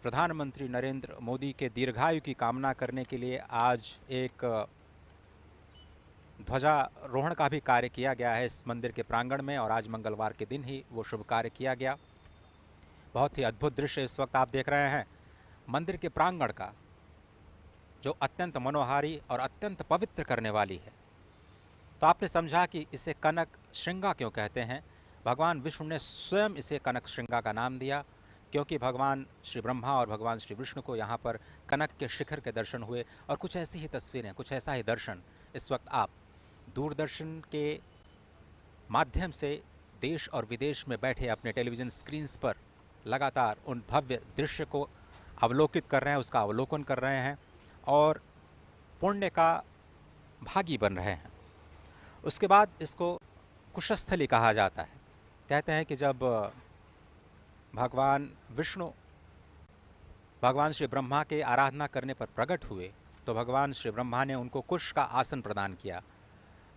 प्रधानमंत्री नरेंद्र मोदी के दीर्घायु की कामना करने के लिए आज एक ध्वजारोहण का भी कार्य किया गया है इस मंदिर के प्रांगण में, और आज मंगलवार के दिन ही वो शुभ कार्य किया गया। बहुत ही अद्भुत दृश्य इस वक्त आप देख रहे हैं मंदिर के प्रांगण का, जो अत्यंत मनोहारी और अत्यंत पवित्र करने वाली है। तो आपने समझा कि इसे कनक श्रृंगा क्यों कहते हैं। भगवान विष्णु ने स्वयं इसे कनक श्रृंगा का नाम दिया क्योंकि भगवान श्री ब्रह्मा और भगवान श्री विष्णु को यहाँ पर कनक के शिखर के दर्शन हुए। और कुछ ऐसी ही तस्वीरें, कुछ ऐसा ही दर्शन इस वक्त आप दूरदर्शन के माध्यम से देश और विदेश में बैठे अपने टेलीविज़न स्क्रीन्स पर लगातार उन भव्य दृश्य को अवलोकित कर रहे हैं, उसका अवलोकन कर रहे हैं और पुण्य का भागी बन रहे हैं। उसके बाद इसको कुशस्थली कहा जाता है। कहते हैं कि जब भगवान विष्णु भगवान श्री ब्रह्मा के आराधना करने पर प्रकट हुए तो भगवान श्री ब्रह्मा ने उनको कुश का आसन प्रदान किया,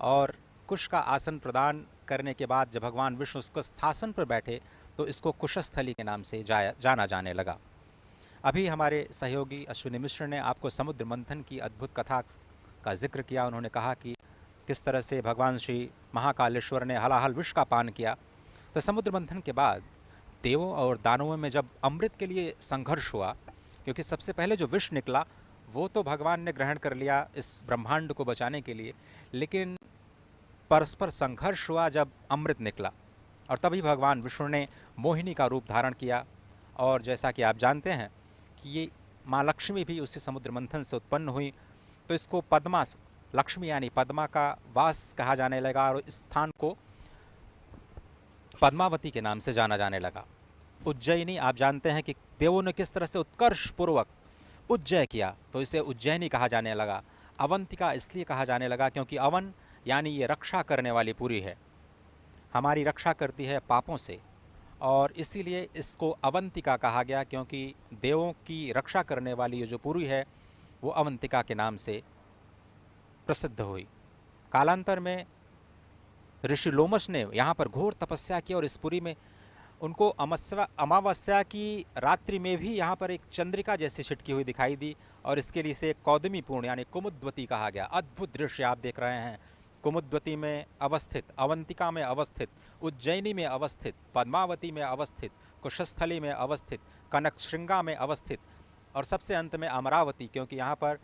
और कुश का आसन प्रदान करने के बाद जब भगवान विष्णु उसको स्थासन पर बैठे तो इसको कुशस्थली के नाम से जाना जाने लगा। अभी हमारे सहयोगी अश्विनी मिश्र ने आपको समुद्र मंथन की अद्भुत कथा का जिक्र किया। उन्होंने कहा कि किस तरह से भगवान श्री महाकालेश्वर ने हलाहल विष का पान किया। तो समुद्र मंथन के बाद देवों और दानवों में जब अमृत के लिए संघर्ष हुआ, क्योंकि सबसे पहले जो विष निकला वो तो भगवान ने ग्रहण कर लिया इस ब्रह्मांड को बचाने के लिए, लेकिन परस्पर संघर्ष हुआ जब अमृत निकला, और तभी भगवान विष्णु ने मोहिनी का रूप धारण किया। और जैसा कि आप जानते हैं कि ये माँ लक्ष्मी भी उसी समुद्र मंथन से उत्पन्न हुई, तो इसको पद्मा लक्ष्मी यानी पद्मा का वास कहा जाने लगा और इस स्थान को पद्मावती के नाम से जाना जाने लगा। उज्जैनी, आप जानते हैं कि देवों ने किस तरह से उत्कर्ष पूर्वक उज्जय किया, तो इसे उज्जैनी कहा जाने लगा। अवंतिका इसलिए कहा जाने लगा क्योंकि अवन यानी ये रक्षा करने वाली पुरी है, हमारी रक्षा करती है पापों से, और इसीलिए इसको अवंतिका कहा गया क्योंकि देवों की रक्षा करने वाली ये जो पुरी है वो अवंतिका के नाम से प्रसिद्ध हुई। कालांतर में ऋषि लोमश ने यहाँ पर घोर तपस्या की और इस पुरी में उनको अमावस्या की रात्रि में भी यहाँ पर एक चंद्रिका जैसी छिटकी हुई दिखाई दी, और इसके लिए इसे कौदमी पूर्ण यानी कुमुद्वती कहा गया। अद्भुत दृश्य आप देख रहे हैं, कुमुद्वती में अवस्थित, अवंतिका में अवस्थित, उज्जैनी में अवस्थित, पद्मावती में अवस्थित, कुशस्थली में अवस्थित, कनक श्रृंगा में अवस्थित, और सबसे अंत में अमरावती, क्योंकि यहाँ पर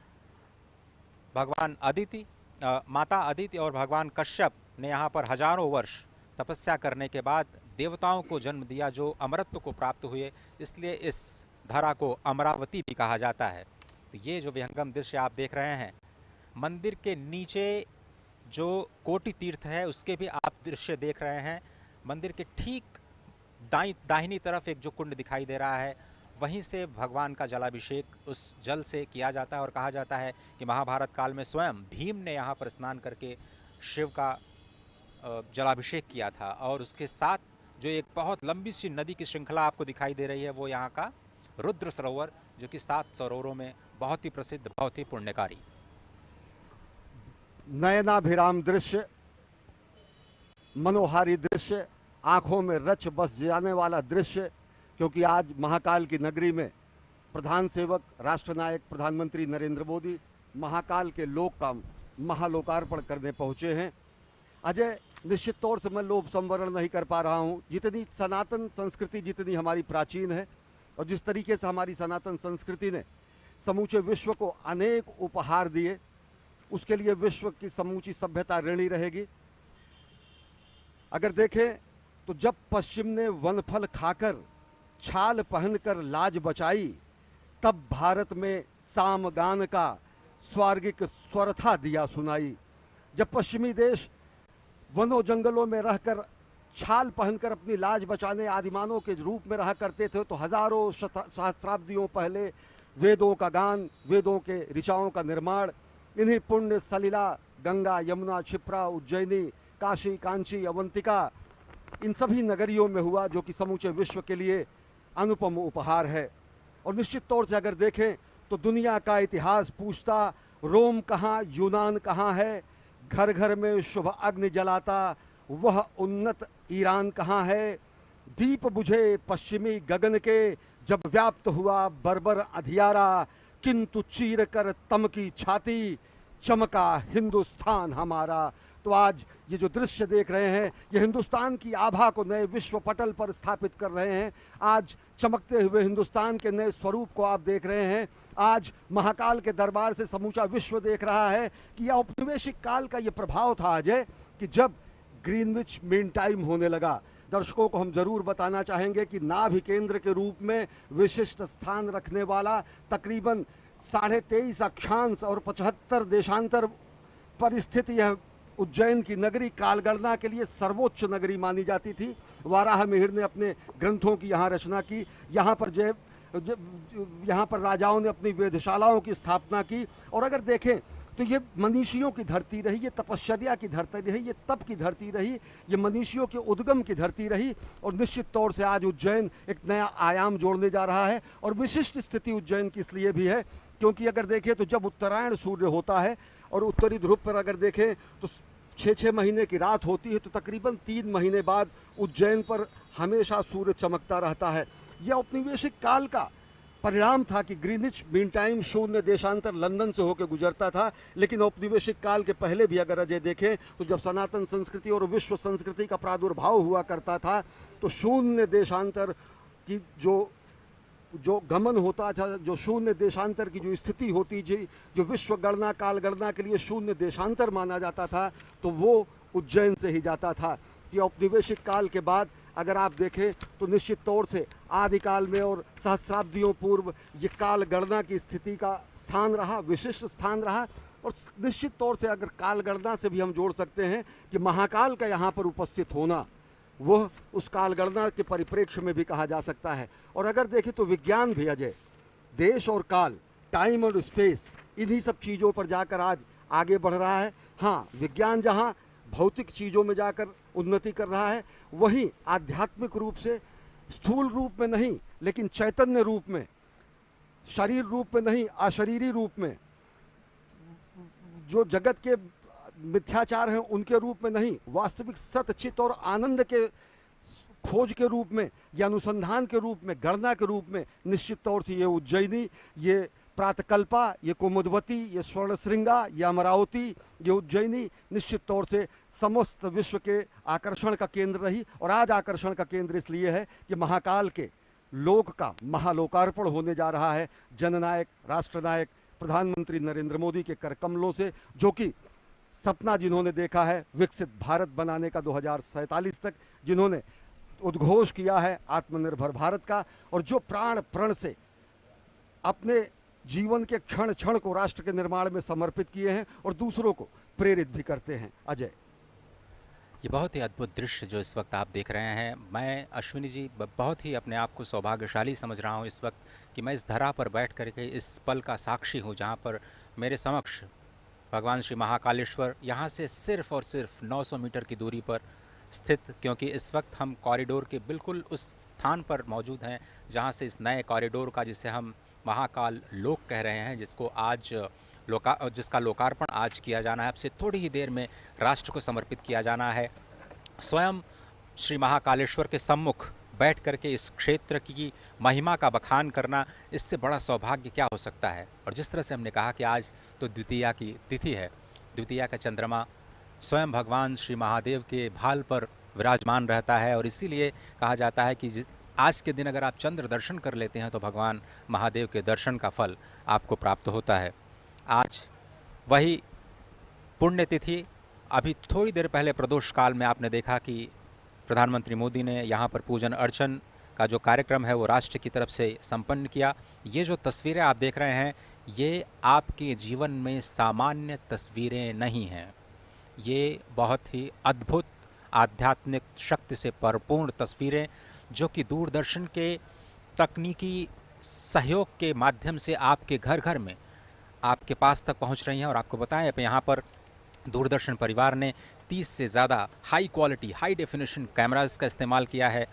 भगवान अदिति, माता अदिति और भगवान कश्यप ने यहाँ पर हजारों वर्ष तपस्या करने के बाद देवताओं को जन्म दिया जो अमरत्व को प्राप्त हुए, इसलिए इस धरा को अमरावती भी कहा जाता है। तो ये जो विहंगम दृश्य आप देख रहे हैं, मंदिर के नीचे जो कोटि तीर्थ है उसके भी आप दृश्य देख रहे हैं। मंदिर के ठीक दाहिनी तरफ एक जो कुंड दिखाई दे रहा है, वहीं से भगवान का जलाभिषेक उस जल से किया जाता है, और कहा जाता है कि महाभारत काल में स्वयं भीम ने यहाँ पर स्नान करके शिव का जलाभिषेक किया था। और उसके साथ जो एक बहुत लंबी सी नदी की श्रृंखला आपको दिखाई दे रही है वो यहाँ का रुद्र सरोवर, जो कि 7 सरोवरों में बहुत ही प्रसिद्ध, बहुत ही पुण्यकारी। नयनाभिराम दृश्य, मनोहारी दृश्य, आंखों में रच बस जाने वाला दृश्य, क्योंकि आज महाकाल की नगरी में प्रधान सेवक राष्ट्रनायक प्रधानमंत्री नरेंद्र मोदी महाकाल के लोक का महालोकार्पण करने पहुंचे हैं। अजय, निश्चित तौर से मैं लोभ संवरण नहीं कर पा रहा हूं। जितनी सनातन संस्कृति जितनी हमारी प्राचीन है और जिस तरीके से हमारी सनातन संस्कृति ने समूचे विश्व को अनेक उपहार दिए, उसके लिए विश्व की समूची सभ्यता ऋणी रहेगी। अगर देखें तो जब पश्चिम ने वनफल खाकर छाल पहनकर लाज बचाई, तब भारत में सामगान का स्वर्गिक स्वर था दिया सुनाई। जब पश्चिमी देश वनों जंगलों में रहकर छाल पहनकर अपनी लाज बचाने आदिमानव के रूप में रहा करते थे, तो हजारों सहस्राब्दियों पहले वेदों का गान, वेदों के ऋचाओं का निर्माण इन्हीं पुण्य सलिला, गंगा, यमुना, क्षिप्रा, उज्जैनी, काशी, कांची, अवंतिका, इन सभी नगरियों में हुआ, जो कि समूचे विश्व के लिए अनुपम उपहार है। और निश्चित तौर से अगर देखें तो दुनिया का इतिहास पूछता, रोम कहाँ, यूनान कहाँ है, घर घर में शुभ अग्नि जलाता वह उन्नत ईरान कहाँ है, दीप बुझे पश्चिमी गगन के जब व्याप्त हुआ बर्बर अधियारा, किंतु चीर कर तम की छाती चमका हिंदुस्तान हमारा। तो आज ये जो दृश्य देख रहे हैं, ये हिंदुस्तान की आभा को नए विश्व पटल पर स्थापित कर रहे हैं। आज चमकते हुए हिंदुस्तान के नए स्वरूप को आप देख रहे हैं। आज महाकाल के दरबार से समूचा विश्व देख रहा है कि यह औपनिवेशिक काल का ये प्रभाव था अजय, कि जब ग्रीनविच मीन टाइम होने लगा। दर्शकों को हम जरूर बताना चाहेंगे कि नाभि केंद्र के रूप में विशिष्ट स्थान रखने वाला तकरीबन 23.5 अक्षांश और 75 देशांतर पर स्थित यह उज्जैन की नगरी कालगणना के लिए सर्वोच्च नगरी मानी जाती थी। वाराह मिहिर ने अपने ग्रंथों की यहाँ रचना की। यहाँ पर राजाओं ने अपनी वेधशालाओं की स्थापना की। और अगर देखें तो ये मनीषियों की धरती रही, ये तपश्चर्या की धरती रही, ये तप की धरती रही, ये मनीषियों के उद्गम की धरती रही। और निश्चित तौर से आज उज्जैन एक नया आयाम जोड़ने जा रहा है। और विशिष्ट स्थिति उज्जैन की इसलिए भी है क्योंकि अगर देखें तो जब उत्तरायण सूर्य होता है और उत्तरी ध्रुव पर अगर देखें तो 6 महीने की रात होती है, तो तकरीबन 3 महीने बाद उज्जैन पर हमेशा सूर्य चमकता रहता है। यह औपनिवेशिक काल का परिणाम था कि ग्रीनिच मीन टाइम 0 देशांतर लंदन से होकर गुजरता था। लेकिन औपनिवेशिक काल के पहले भी अगर अजय देखें तो जब सनातन संस्कृति और विश्व संस्कृति का प्रादुर्भाव हुआ करता था, तो 0 देशांतर की जो गमन होता था, जो 0 देशांतर की जो स्थिति होती थी, जो विश्व गणना काल गणना के लिए 0 देशांतर माना जाता था, तो वो उज्जैन से ही जाता था। कि औपनिवेशिक काल के बाद अगर आप देखें तो निश्चित तौर से आदिकाल में और सहस्राब्दियों पूर्व ये काल गणना की स्थिति का स्थान रहा, विशिष्ट स्थान रहा। और निश्चित तौर से अगर काल गणना से भी हम जोड़ सकते हैं कि महाकाल का यहाँ पर उपस्थित होना, वह उस काल गणना के परिप्रेक्ष्य में भी कहा जा सकता है। और अगर देखें तो विज्ञान भी अजय, देश और काल, टाइम और स्पेस, इन्हीं सब चीज़ों पर जाकर आज आगे बढ़ रहा है। हाँ, विज्ञान जहाँ भौतिक चीज़ों में जाकर उन्नति कर रहा है, वहीं आध्यात्मिक रूप से, स्थूल रूप में नहीं लेकिन चैतन्य रूप में, शरीर रूप में नहीं अशरीरी रूप में, जो जगत के मिथ्याचार हैं उनके रूप में नहीं, वास्तविक सत्य, चित्त और आनंद के खोज के रूप में या अनुसंधान के रूप में, गणना के रूप में निश्चित तौर से ये उज्जैनी, ये प्रातकल्पा, ये कुमुदवती, ये स्वर्णश्रृंगा, ये अमरावती, ये उज्जैनी निश्चित तौर से समस्त विश्व के आकर्षण का केंद्र रही। और आज आकर्षण का केंद्र इसलिए है कि महाकाल के लोक का महालोकार्पण होने जा रहा है जननायक राष्ट्रनायक प्रधानमंत्री नरेंद्र मोदी के करकमलों से, जो कि सपना जिन्होंने देखा है विकसित भारत बनाने का 2047 तक, जिन्होंने उद्घोष किया है आत्मनिर्भर भारत का, और जो प्राण प्रण से अपने जीवन के क्षण क्षण को राष्ट्र के निर्माण में समर्पित किए हैं और दूसरों को प्रेरित भी करते हैं। अजय, ये बहुत ही अद्भुत दृश्य जो इस वक्त आप देख रहे हैं, मैं अश्विनी जी बहुत ही अपने आप को सौभाग्यशाली समझ रहा हूँ इस वक्त कि मैं इस धरा पर बैठ करके इस पल का साक्षी हूँ जहाँ पर मेरे समक्ष भगवान श्री महाकालेश्वर यहाँ से सिर्फ और सिर्फ 900 मीटर की दूरी पर स्थित, क्योंकि इस वक्त हम कॉरिडोर के बिल्कुल उस स्थान पर मौजूद हैं जहाँ से इस नए कॉरिडोर का, जिसे हम महाकाल लोक कह रहे हैं, जिसका लोकार्पण आज किया जाना है। अब से थोड़ी ही देर में राष्ट्र को समर्पित किया जाना है। स्वयं श्री महाकालेश्वर के सम्मुख बैठ करके इस क्षेत्र की महिमा का बखान करना, इससे बड़ा सौभाग्य क्या हो सकता है। और जिस तरह से हमने कहा कि आज तो द्वितीया की तिथि है, द्वितीया का चंद्रमा स्वयं भगवान श्री महादेव के भाल पर विराजमान रहता है, और इसीलिए कहा जाता है कि आज के दिन अगर आप चंद्र दर्शन कर लेते हैं तो भगवान महादेव के दर्शन का फल आपको प्राप्त होता है। आज वही पुण्यतिथि, अभी थोड़ी देर पहले प्रदोष काल में आपने देखा कि प्रधानमंत्री मोदी ने यहाँ पर पूजन अर्चन का जो कार्यक्रम है वो राष्ट्र की तरफ से संपन्न किया। ये जो तस्वीरें आप देख रहे हैं, ये आपके जीवन में सामान्य तस्वीरें नहीं हैं, ये बहुत ही अद्भुत आध्यात्मिक शक्ति से परिपूर्ण तस्वीरें, जो कि दूरदर्शन के तकनीकी सहयोग के माध्यम से आपके घर घर में आपके पास तक पहुंच रही हैं। और आपको बताएं, यहाँ पर दूरदर्शन परिवार ने 30 से ज़्यादा high quality, high definition cameras का इस्तेमाल किया है।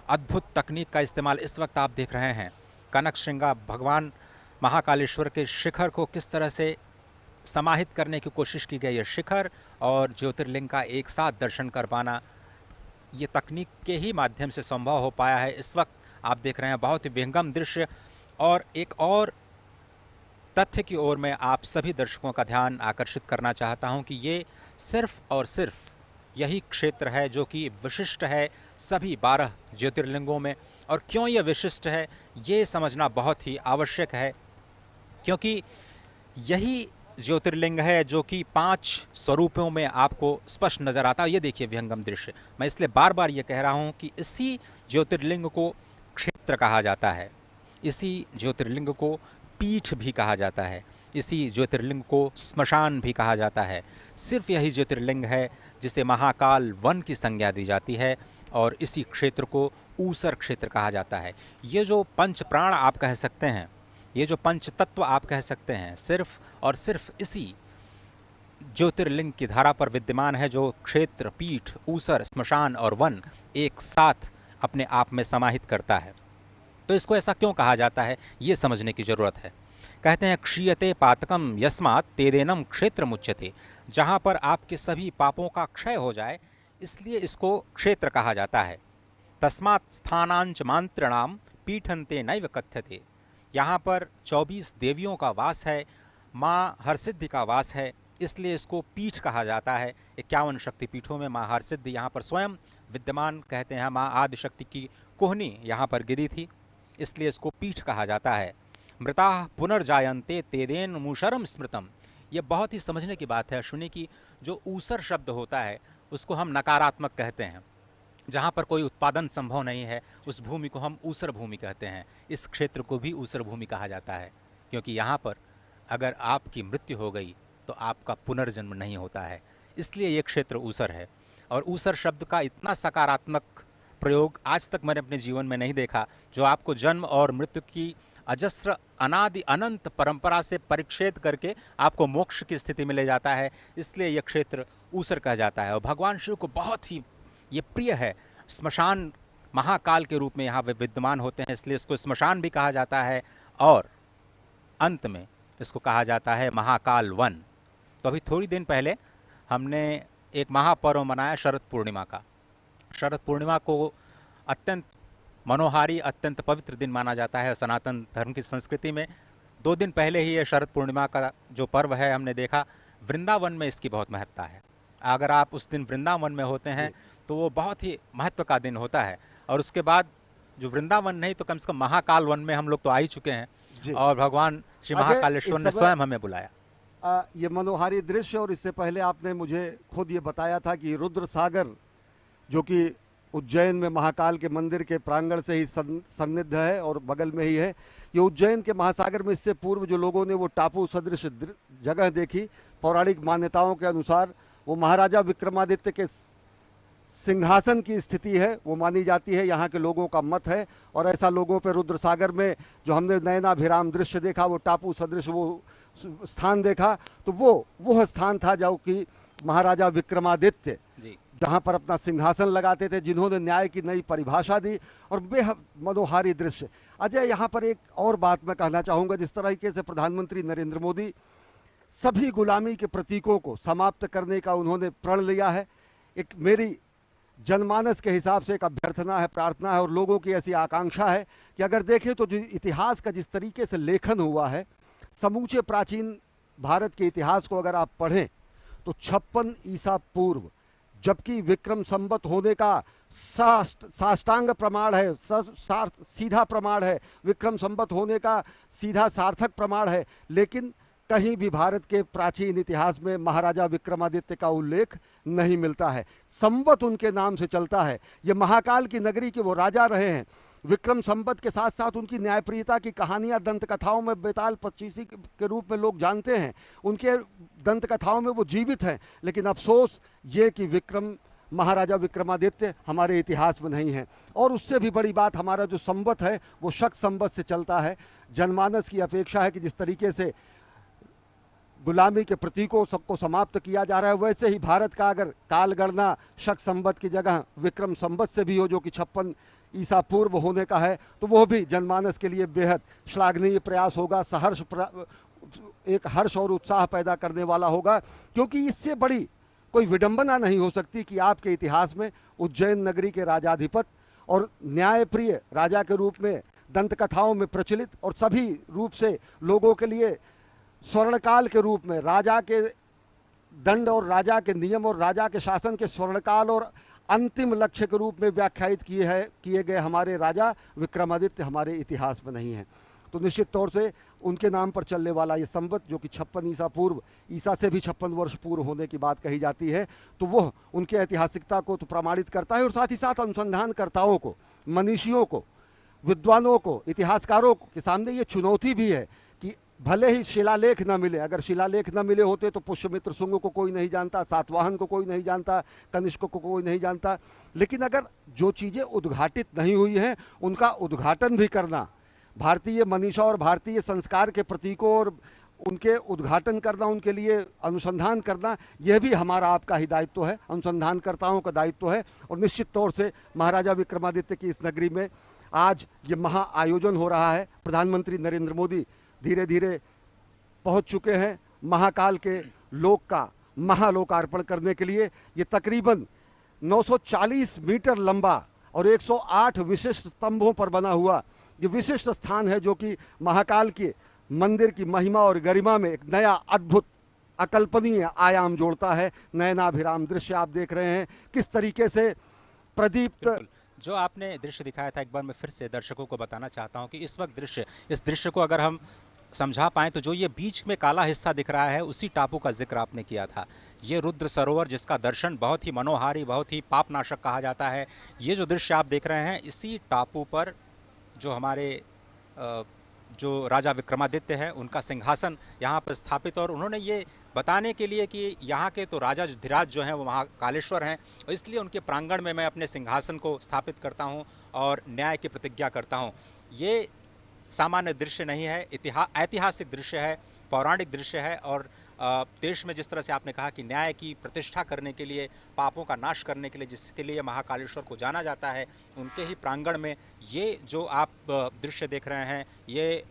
अद्भुत तकनीक का इस्तेमाल इस वक्त आप देख रहे हैं। कनक श्रृंगा भगवान महाकालेश्वर के शिखर को किस तरह से समाहित करने की कोशिश की गई है। शिखर और ज्योतिर्लिंग का एक साथ दर्शन कर पाना, ये तकनीक के ही माध्यम से संभव हो पाया है। इस वक्त आप देख रहे हैं बहुत ही विहंगम दृश्य। और एक और तथ्य की ओर मैं आप सभी दर्शकों का ध्यान आकर्षित करना चाहता हूं कि ये सिर्फ और सिर्फ यही क्षेत्र है जो कि विशिष्ट है सभी 12 ज्योतिर्लिंगों में। और क्यों ये विशिष्ट है, ये समझना बहुत ही आवश्यक है, क्योंकि यही ज्योतिर्लिंग है जो कि 5 स्वरूपों में आपको स्पष्ट नजर आता है। ये देखिए विहंगम दृश्य। मैं इसलिए बार बार ये कह रहा हूँ कि इसी ज्योतिर्लिंग को क्षेत्र कहा जाता है, इसी ज्योतिर्लिंग को पीठ भी कहा जाता है, इसी ज्योतिर्लिंग को स्मशान भी कहा जाता है। सिर्फ यही ज्योतिर्लिंग है जिसे महाकाल वन की संज्ञा दी जाती है, और इसी क्षेत्र को ऊसर क्षेत्र कहा जाता है। ये जो पंच प्राण आप कह सकते हैं, ये जो पंच तत्व आप कह सकते हैं, सिर्फ और सिर्फ इसी ज्योतिर्लिंग की धारा पर विद्यमान है, जो क्षेत्र, पीठ, ऊसर, स्मशान और वन एक साथ अपने आप में समाहित करता है। तो इसको ऐसा क्यों कहा जाता है, ये समझने की जरूरत है। कहते हैं क्षीयते पातकम यस्मात् तेदेनम क्षेत्र मुच्यते, जहाँ पर आपके सभी पापों का क्षय हो जाए, इसलिए इसको क्षेत्र कहा जाता है। तस्मात् स्थानांच मांत्रणाम पीठन्ते नैव कथ्यते, यहाँ पर 24 देवियों का वास है, माँ हरसिद्धि का वास है, इसलिए इसको पीठ कहा जाता है। 51 शक्तिपीठों में माँ हरसिद्धि यहाँ पर स्वयं विद्यमान, कहते हैं माँ आदिशक्ति की कोहनी यहाँ पर गिरी थी, इसलिए इसको पीठ कहा जाता है। मृता पुनर्जायन्ते तेदेन मूषरम स्मृतम, ये बहुत ही समझने की बात है अश्विनी की। जो ऊसर शब्द होता है उसको हम नकारात्मक कहते हैं, जहाँ पर कोई उत्पादन संभव नहीं है उस भूमि को हम ऊसर भूमि कहते हैं। इस क्षेत्र को भी ऊसर भूमि कहा जाता है, क्योंकि यहाँ पर अगर आपकी मृत्यु हो गई तो आपका पुनर्जन्म नहीं होता है, इसलिए ये क्षेत्र ऊसर है। और ऊसर शब्द का इतना सकारात्मक प्रयोग आज तक मैंने अपने जीवन में नहीं देखा, जो आपको जन्म और मृत्यु की अजस्र अनादि अनंत परंपरा से परिच्छेद करके आपको मोक्ष की स्थिति में ले जाता है, इसलिए यह क्षेत्र ऊसर कहा जाता है। और भगवान शिव को बहुत ही ये प्रिय है। स्मशान महाकाल के रूप में यहाँ विद्यमान होते हैं, इसलिए इसको स्मशान भी कहा जाता है, और अंत में इसको कहा जाता है महाकाल वन। तो अभी थोड़ी दिन पहले हमने एक महापर्व मनाया शरद पूर्णिमा का। शरद पूर्णिमा को अत्यंत मनोहारी, अत्यंत पवित्र दिन माना जाता है सनातन धर्म की संस्कृति में। 2 दिन पहले ही ये शरद पूर्णिमा का जो पर्व है, हमने देखा वृंदावन में इसकी बहुत महत्ता है। अगर आप उस दिन वृंदावन में होते हैं तो वो बहुत ही महत्व का दिन होता है। और उसके बाद जो वृंदावन नहीं तो कम से कम महाकाल वन में हम लोग तो आ ही चुके हैं, और भगवान श्री महाकालेश्वर ने स्वयं हमें बुलाया। ये मनोहारी दृश्य, और इससे पहले आपने मुझे खुद ये बताया था कि रुद्र सागर जो कि उज्जैन में महाकाल के मंदिर के प्रांगण से ही सन्निध है और बगल में ही है, ये उज्जैन के महासागर में इससे पूर्व जो लोगों ने वो टापू सदृश जगह देखी, पौराणिक मान्यताओं के अनुसार वो महाराजा विक्रमादित्य के सिंहासन की स्थिति है, वो मानी जाती है, यहाँ के लोगों का मत है। और ऐसा लोगों पे रुद्र सागर में जो हमने नयनाभिराम दृश्य देखा, वो टापू सदृश वो स्थान देखा तो वो स्थान था जो कि महाराजा विक्रमादित्य जी जहां पर अपना सिंहासन लगाते थे, जिन्होंने न्याय की नई परिभाषा दी और बेहद मनोहारी दृश्य। अजय, यहाँ पर एक और बात मैं कहना चाहूंगा, जिस तरीके से प्रधानमंत्री नरेंद्र मोदी सभी गुलामी के प्रतीकों को समाप्त करने का उन्होंने प्रण लिया है, एक मेरी जनमानस के हिसाब से एक अभ्यर्थना है, प्रार्थना है और लोगों की ऐसी आकांक्षा है कि अगर देखें तो जो इतिहास का जिस तरीके से लेखन हुआ है, समूचे प्राचीन भारत के इतिहास को अगर आप पढ़ें तो 56 ईसा पूर्व, जबकि विक्रम संवत होने का साष्टांग प्रमाण है, सीधा प्रमाण है, विक्रम संवत होने का सीधा सार्थक प्रमाण है, लेकिन कहीं भी भारत के प्राचीन इतिहास में महाराजा विक्रमादित्य का उल्लेख नहीं मिलता है। संवत उनके नाम से चलता है। ये महाकाल की नगरी के वो राजा रहे हैं। विक्रम संवत के साथ साथ उनकी न्यायप्रियता की कहानियां दंत कथाओं में बेताल पच्चीसी के रूप में लोग जानते हैं, उनके दंत कथाओं में वो जीवित हैं। लेकिन अफसोस ये कि महाराजा विक्रमादित्य हमारे इतिहास में नहीं है। और उससे भी बड़ी बात, हमारा जो संवत है वो शक संवत से चलता है। जनमानस की अपेक्षा है कि जिस तरीके से गुलामी के प्रतीकों सबको समाप्त किया जा रहा है, वैसे ही भारत का अगर काल गणना शक संवत की जगह विक्रम संवत से भी हो, जो कि 56 ईसा पूर्व होने का है, तो वो भी जनमानस के लिए बेहद श्लाघनीय प्रयास होगा, एक हर्ष और उत्साह पैदा करने वाला होगा। क्योंकि इससे बड़ी कोई विडंबना नहीं हो सकती कि आपके इतिहास में उज्जैन नगरी के राजाधिपत और न्यायप्रिय राजा के रूप में दंत कथाओं में प्रचलित और सभी रूप से लोगों के लिए स्वर्णकाल के रूप में राजा के दंड और राजा के नियम और राजा के शासन के स्वर्णकाल और अंतिम लक्ष्य के रूप में व्याख्यायित किए गए हमारे राजा विक्रमादित्य हमारे इतिहास में नहीं है। तो निश्चित तौर से उनके नाम पर चलने वाला ये संवत, जो कि 56 ईसा पूर्व, ईसा से भी 56 वर्ष पूर्व होने की बात कही जाती है, तो वह उनके ऐतिहासिकता को तो प्रमाणित करता है और साथ ही साथ अनुसंधानकर्ताओं को, मनीषियों को, विद्वानों को, इतिहासकारों के सामने ये चुनौती भी है कि भले ही शिलालेख न मिले, अगर शिलालेख न मिले होते तो पुष्यमित्र शुंग को कोई नहीं जानता, सातवाहन को कोई नहीं जानता, कनिष्क को कोई नहीं जानता, लेकिन अगर जो चीज़ें उद्घाटित नहीं हुई हैं उनका उद्घाटन भी करना, भारतीय मनीषा और भारतीय संस्कार के प्रतीकों और उनके उद्घाटन करना, उनके लिए अनुसंधान करना, यह भी हमारा आपका ही दायित्व है, अनुसंधानकर्ताओं का दायित्व है। और निश्चित तौर से महाराजा विक्रमादित्य की इस नगरी में आज ये महा आयोजन हो रहा है। प्रधानमंत्री नरेंद्र मोदी धीरे धीरे पहुंच चुके हैं महाकाल के लोक का महालोकार्पण करने के लिए। ये तकरीबन 940 मीटर लंबा और 108 विशिष्ट स्तंभों पर बना हुआ ये विशिष्ट स्थान है, जो कि महाकाल के मंदिर की महिमा और गरिमा में एक नया अद्भुत अकल्पनीय आयाम जोड़ता है। नयनाभिराम दृश्य आप देख रहे हैं, किस तरीके से प्रदीप्त जो आपने दृश्य दिखाया था, एक बार मैं फिर से दर्शकों को बताना चाहता हूं कि इस दृश्य को अगर हम समझा पाएं तो जो ये बीच में काला हिस्सा दिख रहा है उसी टापू का जिक्र आपने किया था। ये रुद्र सरोवर, जिसका दर्शन बहुत ही मनोहारी, बहुत ही पापनाशक कहा जाता है। ये जो दृश्य आप देख रहे हैं, इसी टापू पर जो हमारे जो राजा विक्रमादित्य है उनका सिंहासन यहाँ पर स्थापित, और उन्होंने ये बताने के लिए कि यहाँ के तो राजा धीराज जो हैं वो महाकालेश्वर हैं, और इसलिए उनके प्रांगण में मैं अपने सिंहासन को स्थापित करता हूँ और न्याय की प्रतिज्ञा करता हूँ। ये सामान्य दृश्य नहीं है, ऐतिहासिक दृश्य है, पौराणिक दृश्य है। और देश में जिस तरह से आपने कहा कि न्याय की प्रतिष्ठा करने के लिए, पापों का नाश करने के लिए जिसके लिए महाकालेश्वर को जाना जाता है, उनके ही प्रांगण में ये जो आप दृश्य देख रहे हैं, ये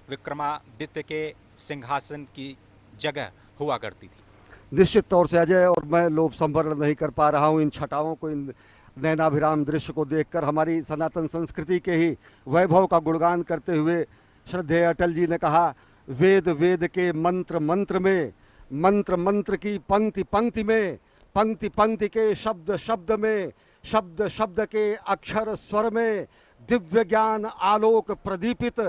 विक्रमादित्य के सिंहासन की जगह हुआ करती थी। निश्चित तौर से अजय, और मैं लोभ संवरण नहीं कर पा रहा हूँ इन छटाओं को, इन नयनाभिराम दृश्य को देखकर। हमारी सनातन संस्कृति के ही वैभव का गुणगान करते हुए श्रद्धेय अटल जी ने कहा, वेद वेद के मंत्र मंत्र में, मंत्र मंत्र की पंक्ति पंक्ति में, पंक्ति पंक्ति के शब्द शब्द में, शब्द शब्द के अक्षर स्वर में, दिव्य ज्ञान आलोक प्रदीपित,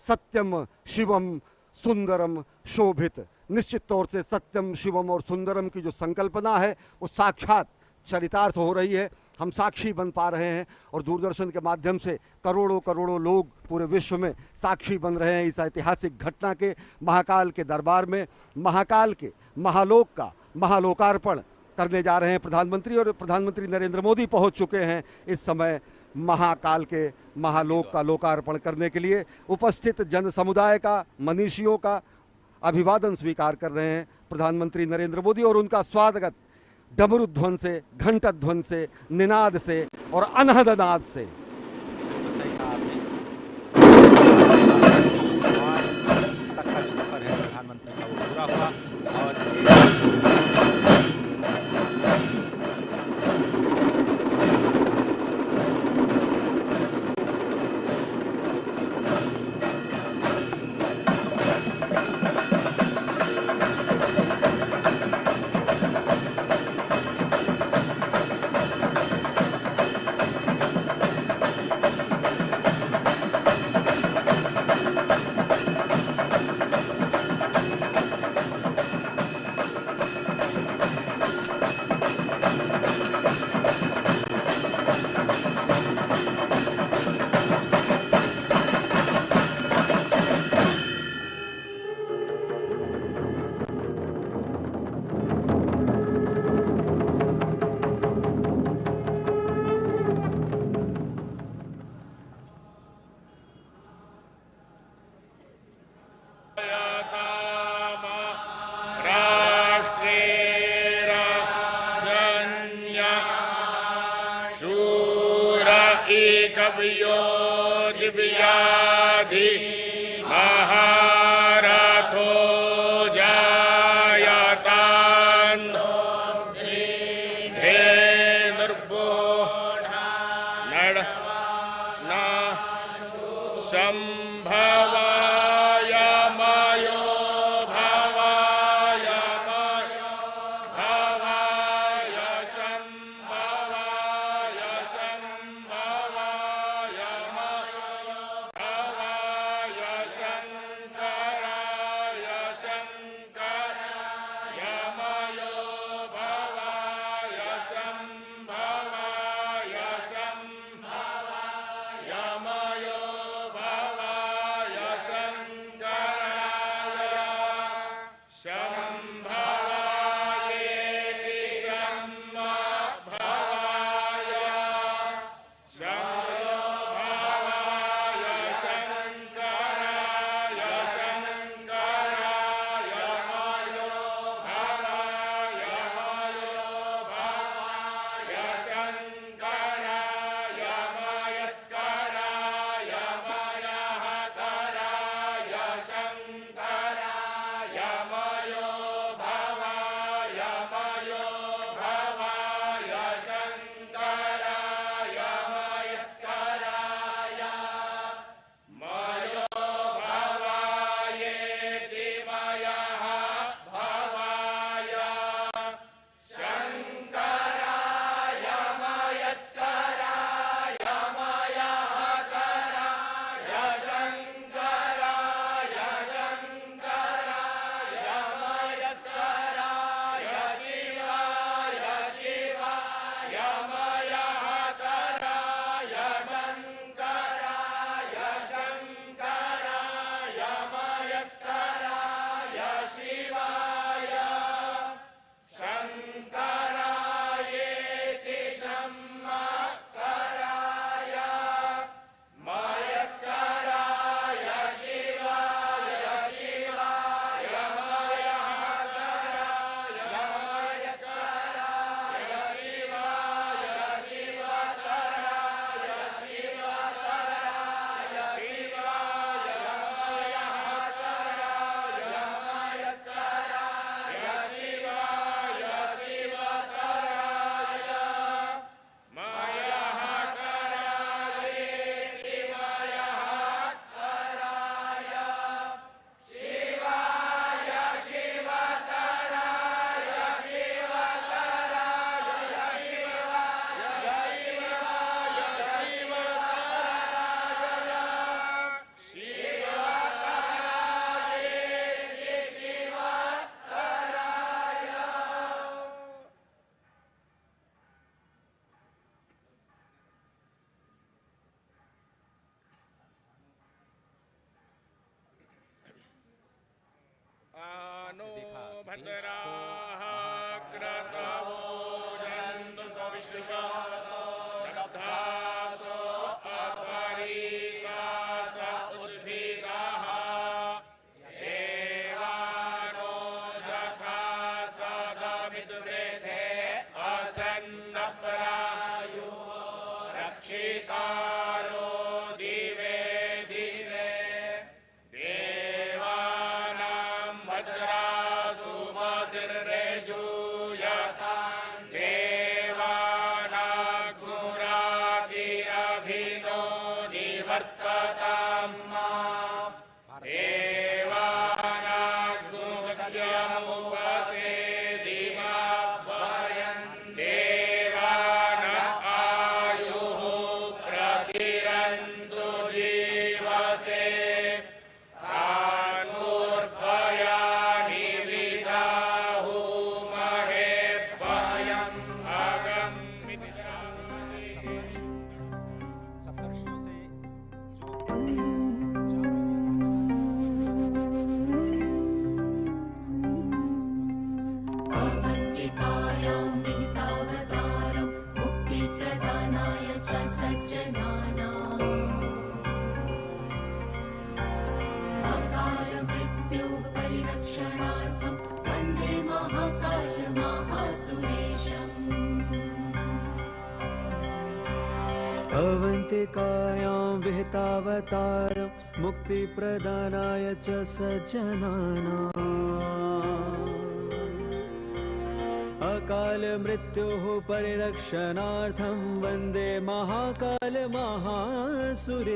सत्यम शिवम सुंदरम शोभित। निश्चित तौर से सत्यम शिवम और सुंदरम की जो संकल्पना है वो साक्षात चरितार्थ हो रही है। हम साक्षी बन पा रहे हैं और दूरदर्शन के माध्यम से करोड़ों करोड़ों लोग पूरे विश्व में साक्षी बन रहे हैं इस ऐतिहासिक घटना के। महाकाल के दरबार में महाकाल के महालोक का महालोकार्पण करने जा रहे हैं प्रधानमंत्री, और प्रधानमंत्री नरेंद्र मोदी पहुंच चुके हैं इस समय महाकाल के महालोक का लोकार्पण करने के लिए। उपस्थित जन समुदाय का, मनीषियों का, अभिवादन स्वीकार कर रहे हैं प्रधानमंत्री नरेंद्र मोदी, और उनका स्वागत डमरू ध्वन से, घंटा ध्वन से, निनाद से और अनहद नाद से। सही कहा आपने। और तक का जो सफर है प्रधानमंत्री का वो पूरा हुआ और कवियो दिव्याधि महारथो जायतान् धेनुर्भो नड़ न संभवाय मयो भवाय मयो भवाय संभवाय संभवाय मयो भवाय शंकराय शंकराय मयो भवाय संभवाय संभवाय मयो भवाय शंकराय संभवायेति संभवाय संभवाय शंकराय शंकराय मयो भवाय शंकराय मयस्कराय मयहकराय शंकराय मयो भवाय शंकराय मयस्कराय मयो भवायेति मयः भवाय शंकराय मयस्कराय मयहकराय शंकराय शंकराय मयस्कराय शिवाय शिवाय मयहकराय शंकराय शंकराय मयस्कराय शिवाय शंकरायेति शंकराय मयस्कराय शिवाय शिवाय मयहकराय मयस्कराय शिवाय शिवतराय शिवतराय शिवाय मयहकराय मयस्कराय शिवाय शिवतराय मयहकरायेति मयहकराय शिवाय शिवतराय शिवतराय शिवाय शिवतरायेति शिवतराय नो भद्राः क्रतवो जन्तु विश्वतो रब्धासो अपरीकास उद्भिदाः देवानां भक्तिकायां विहितावतारं मुक्तिप्रदानाय च सज्जनानाम् अकाल मृत्योः परिरक्षणार्थं वन्दे महाकाल महासुरेशम्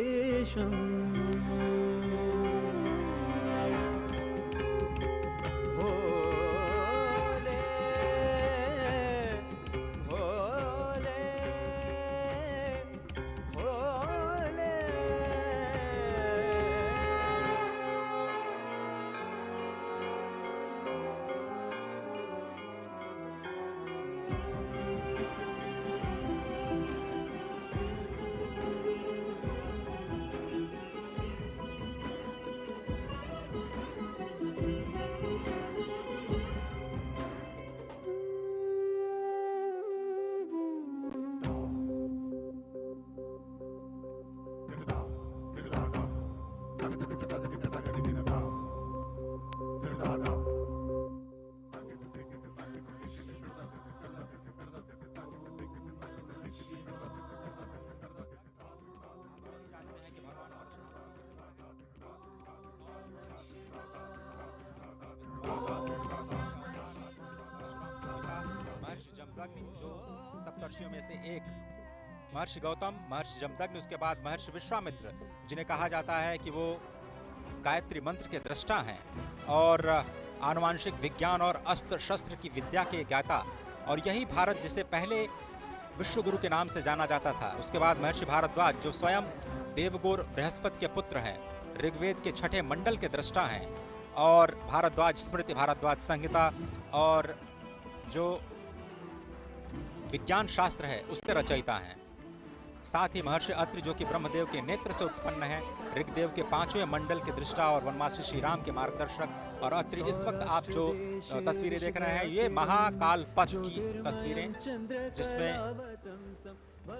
जो सप्तर्षियों में से एक महर्षि गौतम, महर्षि जमदग्नि, उसके बाद महर्षि विश्वामित्र, जिन्हें कहा जाता है कि वो गायत्री मंत्र के दृष्टा हैं और आनुवांशिक विज्ञान और अस्त्र शस्त्र की विद्या के ज्ञाता, और यही भारत जिसे पहले विश्वगुरु के नाम से जाना जाता था। उसके बाद महर्षि भारद्वाज, जो स्वयं देवगुरु बृहस्पति के पुत्र हैं, ऋग्वेद के 6ठे मंडल के दृष्टा हैं, और भारद्वाज स्मृति, भारद्वाज संहिता और जो विज्ञान शास्त्र है उसके रचयिता हैं। साथ ही महर्षि अत्रि, जो कि ब्रह्मदेव के नेत्र से उत्पन्न है, ऋग्वेद के 5वें मंडल के दृष्टा और वनवासी श्री राम के मार्गदर्शक। और अत्रि, इस वक्त आप जो तस्वीरें देख रहे हैं ये महाकाल पथ की तस्वीरें, जिसमें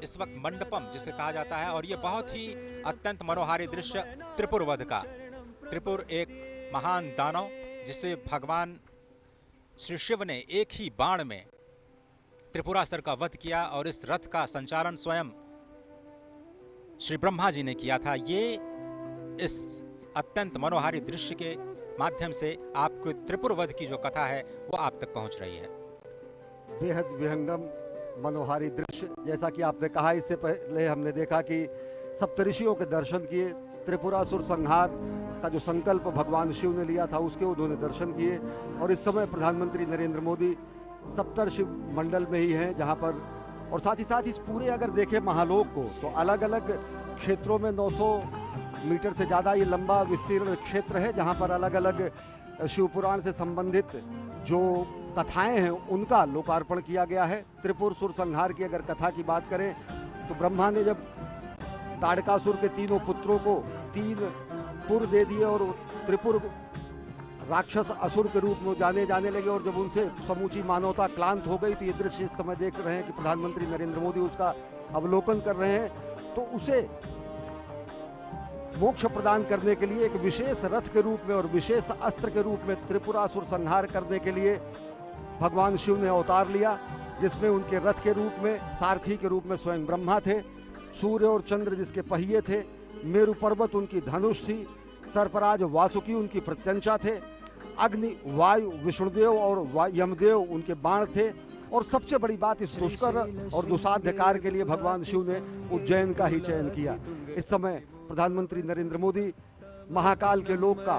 इस वक्त मंडपम जिसे कहा जाता है, और ये बहुत ही अत्यंत मनोहारी दृश्य त्रिपुर वध का। त्रिपुर एक महान दानव जिसे भगवान श्री शिव ने एक ही बाण में त्रिपुरासुर का वध किया, और इस रथ का संचालन स्वयं श्री ब्रह्मा जी ने किया था। ये इस अत्यंत मनोहारी दृश्य के माध्यम से आपको त्रिपुर वध की जो कथा है वो आप तक पहुंच रही है। बेहद विहंगम मनोहारी दृश्य, जैसा कि आपने कहा, इससे पहले हमने देखा कि सप्तऋषियों के दर्शन किए, त्रिपुरासुर संहार का जो संकल्प भगवान शिव ने लिया था उसके उन्होंने दर्शन किए, और इस समय प्रधानमंत्री नरेंद्र मोदी सप्तर्षि मंडल में ही हैं, जहां पर, और साथ ही साथ इस पूरे अगर देखें महालोक को तो अलग अलग क्षेत्रों में 900 मीटर से ज़्यादा ये लंबा विस्तीर्ण क्षेत्र है, जहां पर अलग अलग शिवपुराण से संबंधित जो कथाएं हैं उनका लोकार्पण किया गया है। त्रिपुर सुर संहार की अगर कथा की बात करें तो ब्रह्मा ने जब ताड़कासुर के तीनों पुत्रों को 3 पुर दे दिए और त्रिपुर राक्षस असुर के रूप में जाने लगे, और जब उनसे समूची मानवता क्लांत हो गई, तो ये दृश्य इस समय देख रहे हैं कि प्रधानमंत्री नरेंद्र मोदी उसका अवलोकन कर रहे हैं। तो उसे मोक्ष प्रदान करने के लिए एक विशेष रथ के रूप में और विशेष अस्त्र के रूप में त्रिपुरासुर संहार करने के लिए भगवान शिव ने अवतार लिया, जिसमें उनके रथ के रूप में, सारथी के रूप में स्वयं ब्रह्मा थे, सूर्य और चंद्र जिसके पहिए थे, मेरु पर्वत उनकी धनुष थी, सर्पराज वासुकी उनकी प्रत्यंचा थे, अग्नि वायु विष्णुदेव और यमदेव उनके बाण थे, और सबसे बड़ी बात, इस दुष्कर और दुसाध्य कार्य के लिए भगवान शिव ने उज्जैन का ही चयन किया। इस समय प्रधानमंत्री नरेंद्र मोदी महाकाल के लोक का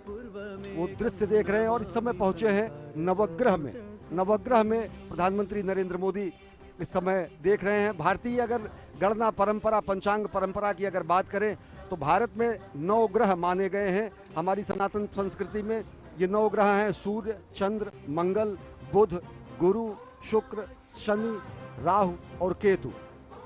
वो दृश्य देख रहे हैं, और इस समय पहुंचे हैं नवग्रह में। नवग्रह में प्रधानमंत्री नरेंद्र मोदी इस समय देख रहे हैं। भारतीय अगर गणना परंपरा, पंचांग परंपरा की अगर बात करें तो भारत में 9 ग्रह माने गए हैं। हमारी सनातन संस्कृति में ये 9 ग्रह हैं: सूर्य, चंद्र, मंगल, बुध, गुरु, शुक्र, शनि, राहु और केतु।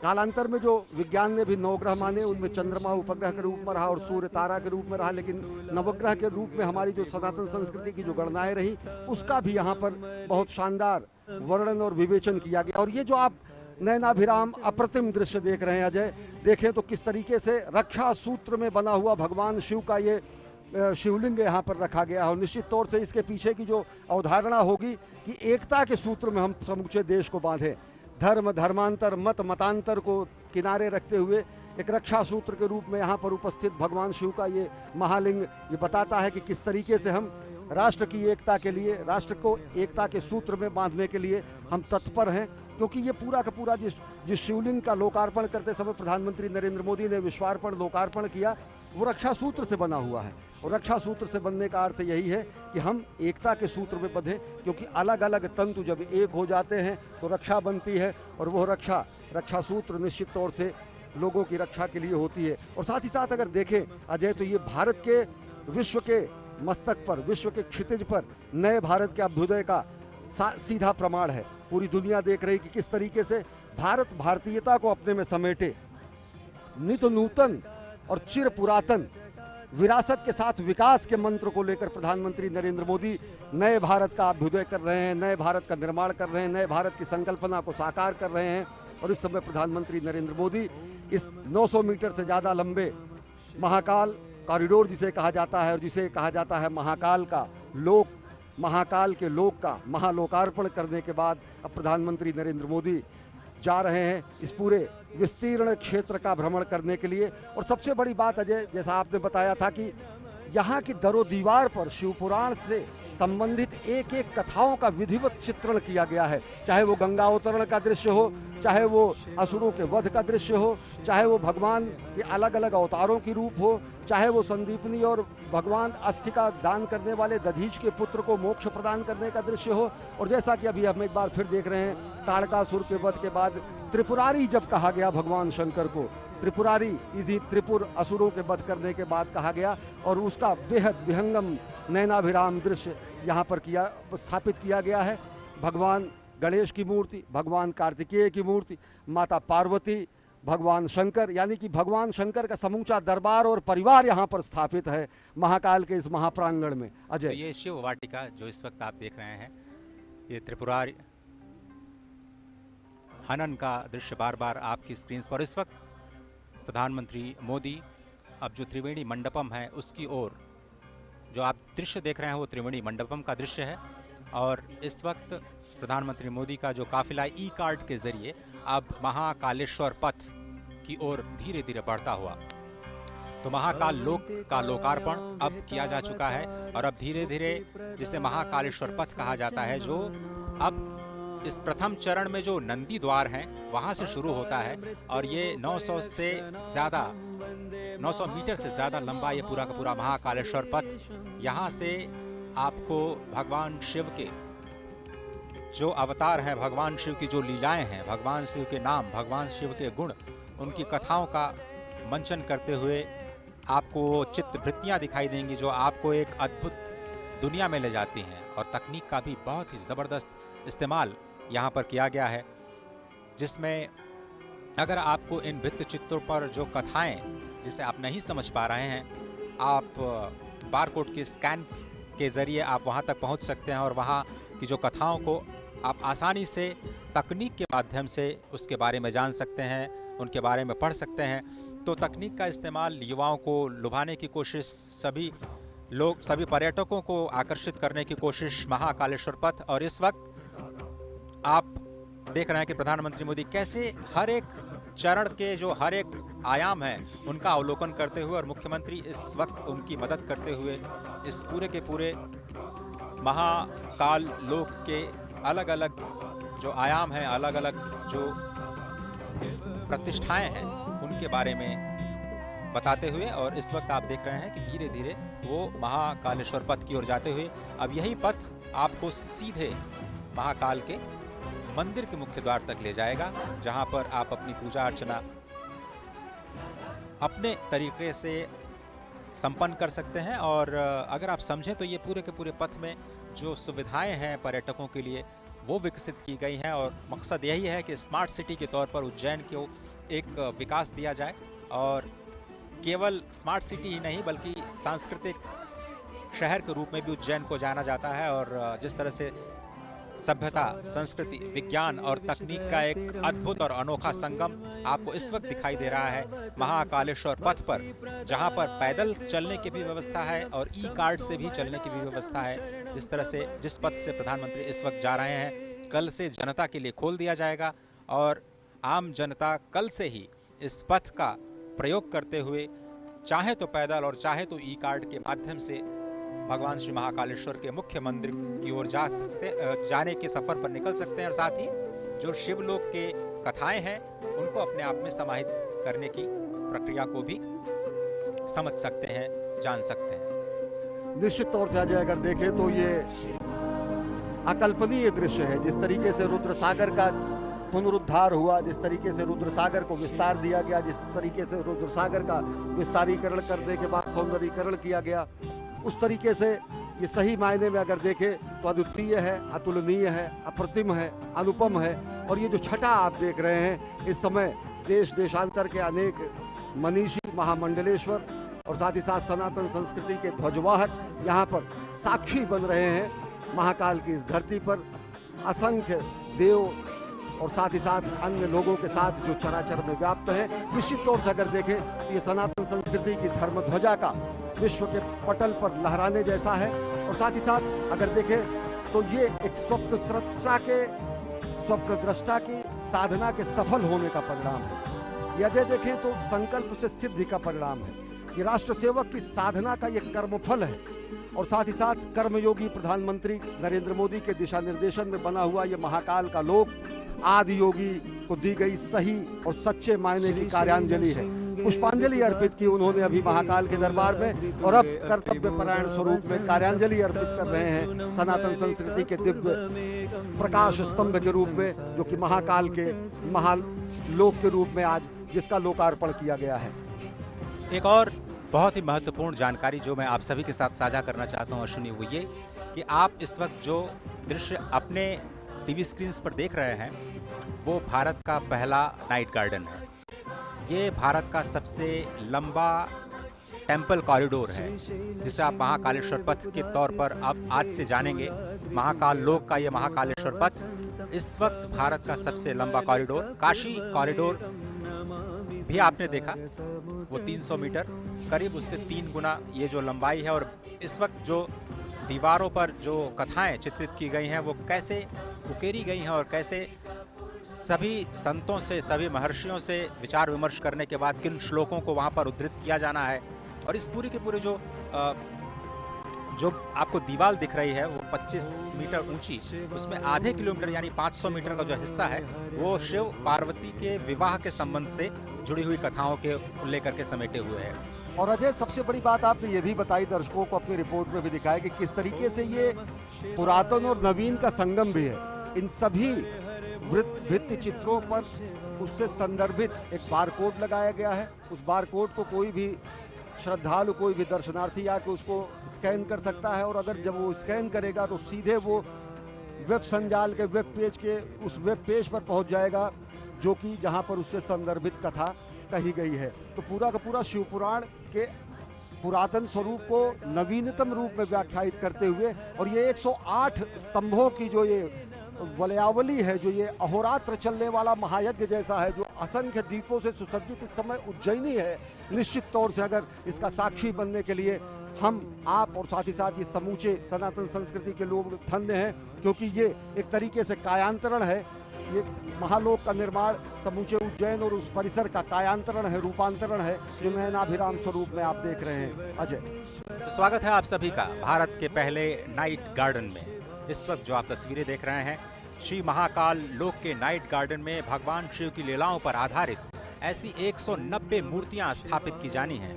कालांतर में जो विज्ञान ने भी 9 ग्रह माने, उनमें चंद्रमा उपग्रह के रूप में रहा और सूर्य तारा के रूप में रहा, लेकिन नवग्रह के रूप में हमारी जो सनातन संस्कृति की जो गणनाएं रही उसका भी यहाँ पर बहुत शानदार वर्णन और विवेचन किया गया। और ये जो आप नयनाभिराम अप्रतिम दृश्य देख रहे हैं अजय, देखें तो किस तरीके से रक्षा सूत्र में बना हुआ भगवान शिव का ये शिवलिंग यहाँ पर रखा गया है। और निश्चित तौर से इसके पीछे की जो अवधारणा होगी कि एकता के सूत्र में हम समूचे देश को बांधे, धर्म धर्मांतर मत मतांतर को किनारे रखते हुए एक रक्षा सूत्र के रूप में यहाँ पर उपस्थित भगवान शिव का ये महालिंग ये बताता है कि किस तरीके से हम राष्ट्र की एकता के लिए, राष्ट्र को एकता के सूत्र में बांधने के लिए हम तत्पर हैं। क्योंकि ये पूरा का पूरा जिस शिवलिंग का लोकार्पण करते समय प्रधानमंत्री नरेंद्र मोदी ने विश्वार्पण लोकार्पण किया, वो रक्षा सूत्र से बना हुआ है। और रक्षा सूत्र से बनने का अर्थ यही है कि हम एकता के सूत्र में बंधे, क्योंकि अलग अलग तंतु जब एक हो जाते हैं तो रक्षा बनती है, और वो रक्षा सूत्र निश्चित तौर से लोगों की रक्षा के लिए होती है। और साथ ही साथ अगर देखें अजय, तो ये भारत के विश्व के मस्तक पर, विश्व के क्षितिज पर नए भारत के अभ्युदय का सीधा प्रमाण है। पूरी दुनिया देख रही कि किस तरीके से भारत भारतीयता को अपने में समेटे, नित नूतन और चिर पुरातन विरासत के साथ विकास के मंत्र को लेकर प्रधानमंत्री नरेंद्र मोदी नए भारत का अभ्युदय कर रहे हैं, नए भारत का निर्माण कर रहे हैं, नए भारत की संकल्पना को साकार कर रहे हैं। और इस समय प्रधानमंत्री नरेंद्र मोदी इस 900 मीटर से ज़्यादा लंबे महाकाल कॉरिडोर जिसे कहा जाता है, और जिसे कहा जाता है महाकाल का लोक, महाकाल के लोक का महालोकार्पण करने के बाद अब प्रधानमंत्री नरेंद्र मोदी जा रहे हैं इस पूरे विस्तीर्ण क्षेत्र का भ्रमण करने के लिए। और सबसे बड़ी बात अजय, जैसा आपने बताया था कि यहाँ की दरो दीवार पर शिवपुराण से संबंधित एक एक कथाओं का विधिवत चित्रण किया गया है। चाहे वो गंगा अवतरण का दृश्य हो, चाहे वो असुरों के वध का दृश्य हो, चाहे वो भगवान के अलग अलग अवतारों की रूप हो, चाहे वो संदीपनी और भगवान अस्थि का दान करने वाले दधीच के पुत्र को मोक्ष प्रदान करने का दृश्य हो। और जैसा कि अभी हम एक बार फिर देख रहे हैं, ताड़कासुर के वध के बाद त्रिपुरारी जब कहा गया भगवान शंकर को, त्रिपुरारी इसी त्रिपुर असुरों के वध करने के बाद कहा गया, और उसका बेहद विहंगम नैनाभिराम दृश्य यहाँ पर स्थापित किया गया है। भगवान गणेश की मूर्ति, भगवान कार्तिकेय की मूर्ति, माता पार्वती, भगवान शंकर, यानी कि भगवान शंकर का समूचा दरबार और परिवार यहाँ पर स्थापित है महाकाल के इस महाप्रांगण में। अजय, तो ये शिव वाटिका जो इस वक्त आप देख रहे हैं, ये त्रिपुरारी हनन का दृश्य बार बार आपकी स्क्रीन पर। इस वक्त प्रधानमंत्री मोदी अब जो त्रिवेणी मंडपम है उसकी ओर, जो आप दृश्य देख रहे हैं वो त्रिवेणी मंडपम का दृश्य है। और इस वक्त प्रधानमंत्री मोदी का जो काफिला ई कार्ट के जरिए अब महाकालेश्वर पथ की ओर धीरे धीरे बढ़ता हुआ, तो महाकाल लोक का लोकार्पण अब किया जा चुका है। और अब धीरे धीरे जिसे महाकालेश्वर पथ कहा जाता है, जो अब इस प्रथम चरण में जो नंदी द्वार हैं वहां से शुरू होता है, और ये 900 मीटर से ज्यादा लंबा ये पूरा का पूरा महाकालेश्वर पथ, यहाँ से आपको भगवान शिव के जो अवतार हैं, भगवान शिव की जो लीलाएं हैं, भगवान शिव के नाम, भगवान शिव के गुण, उनकी कथाओं का मंचन करते हुए आपको चित्रवृत्तियां दिखाई देंगी जो आपको एक अद्भुत दुनिया में ले जाती हैं। और तकनीक का भी बहुत ही ज़बरदस्त इस्तेमाल यहाँ पर किया गया है, जिसमें अगर आपको इन भित्ति चित्रों पर जो कथाएं जिसे आप नहीं समझ पा रहे हैं, आप बारकोड के स्कैन के ज़रिए आप वहाँ तक पहुँच सकते हैं, और वहाँ की जो कथाओं को आप आसानी से तकनीक के माध्यम से उसके बारे में जान सकते हैं, उनके बारे में पढ़ सकते हैं। तो तकनीक का इस्तेमाल युवाओं को लुभाने की कोशिश, सभी पर्यटकों को आकर्षित करने की कोशिश, महाकालेश्वर पथ। और इस वक्त आप देख रहे हैं कि प्रधानमंत्री मोदी कैसे हर एक चरण के जो हर एक आयाम है उनका अवलोकन करते हुए, और मुख्यमंत्री इस वक्त उनकी मदद करते हुए इस पूरे के पूरे महाकाल लोक के अलग अलग जो आयाम हैं, अलग अलग जो प्रतिष्ठाएं हैं, उनके बारे में बताते हुए। और इस वक्त आप देख रहे हैं कि धीरे धीरे वो महाकालेश्वर पथ की ओर जाते हुए अब यही पथ आपको सीधे महाकाल के मंदिर के मुख्य द्वार तक ले जाएगा, जहां पर आप अपनी पूजा अर्चना अपने तरीके से संपन्न कर सकते हैं। और अगर आप समझें तो ये पूरे के पूरे पथ में जो सुविधाएं हैं पर्यटकों के लिए वो विकसित की गई हैं, और मकसद यही है कि स्मार्ट सिटी के तौर पर उज्जैन को एक विकास दिया जाए, और केवल स्मार्ट सिटी ही नहीं बल्कि सांस्कृतिक शहर के रूप में भी उज्जैन को जाना जाता है। और जिस तरह से सभ्यता, संस्कृति, विज्ञान और तकनीक का एक अद्भुत और अनोखा संगम आपको इस वक्त दिखाई दे रहा है महाकालेश्वर पथ पर, जहां पर पैदल चलने की भी व्यवस्था है और ई कार्ड से भी चलने की भी व्यवस्था है। जिस पथ से प्रधानमंत्री इस वक्त जा रहे हैं, कल से जनता के लिए खोल दिया जाएगा, और आम जनता कल से ही इस पथ का प्रयोग करते हुए चाहे तो पैदल और चाहे तो ई कार्ड के माध्यम से भगवान श्री महाकालेश्वर के मुख्य मंदिर की ओर जाने के सफर पर निकल सकते हैं और साथ ही जो शिवलोक के कथाएं हैं उनको अपने आप में समाहित करने की प्रक्रिया को भी समझ सकते हैं, जान सकते हैं। निश्चित तौर से अजय अगर देखें तो ये अकल्पनीय दृश्य है। जिस तरीके से रुद्र सागर का पुनरुद्धार हुआ, जिस तरीके से रुद्र सागर को विस्तार दिया गया, जिस तरीके से रुद्र सागर का विस्तारीकरण करने के बाद सौंदर्यीकरण किया गया, उस तरीके से ये सही मायने में अगर देखें तो अद्वितीय है, अतुलनीय है, अप्रतिम है, अनुपम है। और ये जो छटा आप देख रहे हैं, इस समय देश देशांतर के अनेक मनीषी, महामंडलेश्वर और साथ ही साथ सनातन संस्कृति के ध्वजवाहक यहाँ पर साक्षी बन रहे हैं। महाकाल की इस धरती पर असंख्य देव और साथ ही साथ अन्य लोगों के साथ जो चराचर में व्याप्त है, निश्चित तौर से अगर देखें तो ये सनातन संस्कृति की धर्म ध्वजा का विश्व के पटल पर लहराने जैसा है। और साथ ही साथ अगर देखें तो ये एक स्वप्नद्रष्टा की साधना के सफल होने का परिणाम है। ये अजय देखें तो संकल्प से सिद्धि का परिणाम है। ये राष्ट्र सेवक की साधना का ये कर्मफल है। और साथ ही साथ कर्मयोगी प्रधानमंत्री नरेंद्र मोदी के दिशा निर्देशन में बना हुआ ये महाकाल का लोक आदि योगी को दी गई सही और सच्चे मायने की कार्यांजलि है। पुष्पांजलि अर्पित की उन्होंने अभी महाकाल के दरबार में, और अब कर्तव्य परायण स्वरूप में कार्यांजलि अर्पित कर रहे हैं सनातन संस्कृति के दिव्य प्रकाश स्तंभ के रूप में, जो कि महाकाल के महालोक के रूप में आज जिसका लोकार्पण किया गया है। एक और बहुत ही महत्वपूर्ण जानकारी जो मैं आप सभी के साथ साझा करना चाहता हूँ अश्विनी, वो ये कि आप इस वक्त जो दृश्य अपने टीवी स्क्रीन पर देख रहे हैं वो भारत का पहला नाइट गार्डन है। ये भारत का सबसे लंबा टेम्पल कॉरिडोर है, जिसे आप महाकालेश्वर पथ के तौर पर अब आज से जानेंगे। महाकाल लोक का ये महाकालेश्वर पथ इस वक्त भारत का सबसे लंबा कॉरिडोर, काशी कॉरिडोर भी आपने देखा, वो 300 मीटर करीब उससे 3 गुना ये जो लंबाई है। और इस वक्त जो दीवारों पर जो कथाएं चित्रित की गई हैं वो कैसे उकेरी गई हैं और कैसे सभी संतों से, सभी महर्षियों से विचार विमर्श करने के बाद किन श्लोकों को वहाँ पर उद्धृत किया जाना है। और इस पूरी के पूरे जो आपको दीवार दिख रही है वो 25 मीटर ऊंची, उसमें आधे किलोमीटर यानी 500 मीटर का जो हिस्सा है वो शिव पार्वती के विवाह के संबंध से जुड़ी हुई कथाओं के लेकर के समेटे हुए हैं। और अजय, सबसे बड़ी बात आपने ये भी बताई, दर्शकों को अपनी रिपोर्ट में भी दिखाया कि किस तरीके से ये पुरातन और नवीन का संगम भी है। इन सभी भित्ति चित्रों पर उससे संदर्भित एक बारकोड लगाया गया है। उस बारकोड को कोई भी श्रद्धालु, कोई भी दर्शनार्थी आके उसको स्कैन कर सकता है, और अगर जब वो स्कैन करेगा तो सीधे वो वेब संजाल के वेब पेज के उस वेब पेज पर पहुंच जाएगा, जो कि जहां पर उससे संदर्भित कथा कही गई है। तो पूरा का पूरा शिव पुराण के पुरातन स्वरूप को नवीनतम रूप में व्याख्यायित करते हुए, और ये 108 स्तंभों की जो ये वलयावली है, जो ये अहोरात्र चलने वाला महायज्ञ जैसा है, जो असंख्य दीपों से सुसज्जित इस समय उज्जैनी है, निश्चित तौर से अगर इसका साक्षी बनने के लिए हम, आप और साथ ही साथ ये समूचे सनातन संस्कृति के लोग धन्य हैं, क्योंकि ये एक तरीके से कायांतरण है। ये महालोक का निर्माण समूचे उज्जैन और उस परिसर का कायांतरण है, रूपांतरण है, जो नयनाभिराम स्वरूप में आप देख रहे हैं। अजय, स्वागत है आप सभी का भारत के पहले नाइट गार्डन में। इस वक्त जो आप तस्वीरें देख रहे हैं, श्री महाकाल लोक के नाइट गार्डन में भगवान शिव की लीलाओं पर आधारित ऐसी 190 मूर्तियां स्थापित की जानी हैं।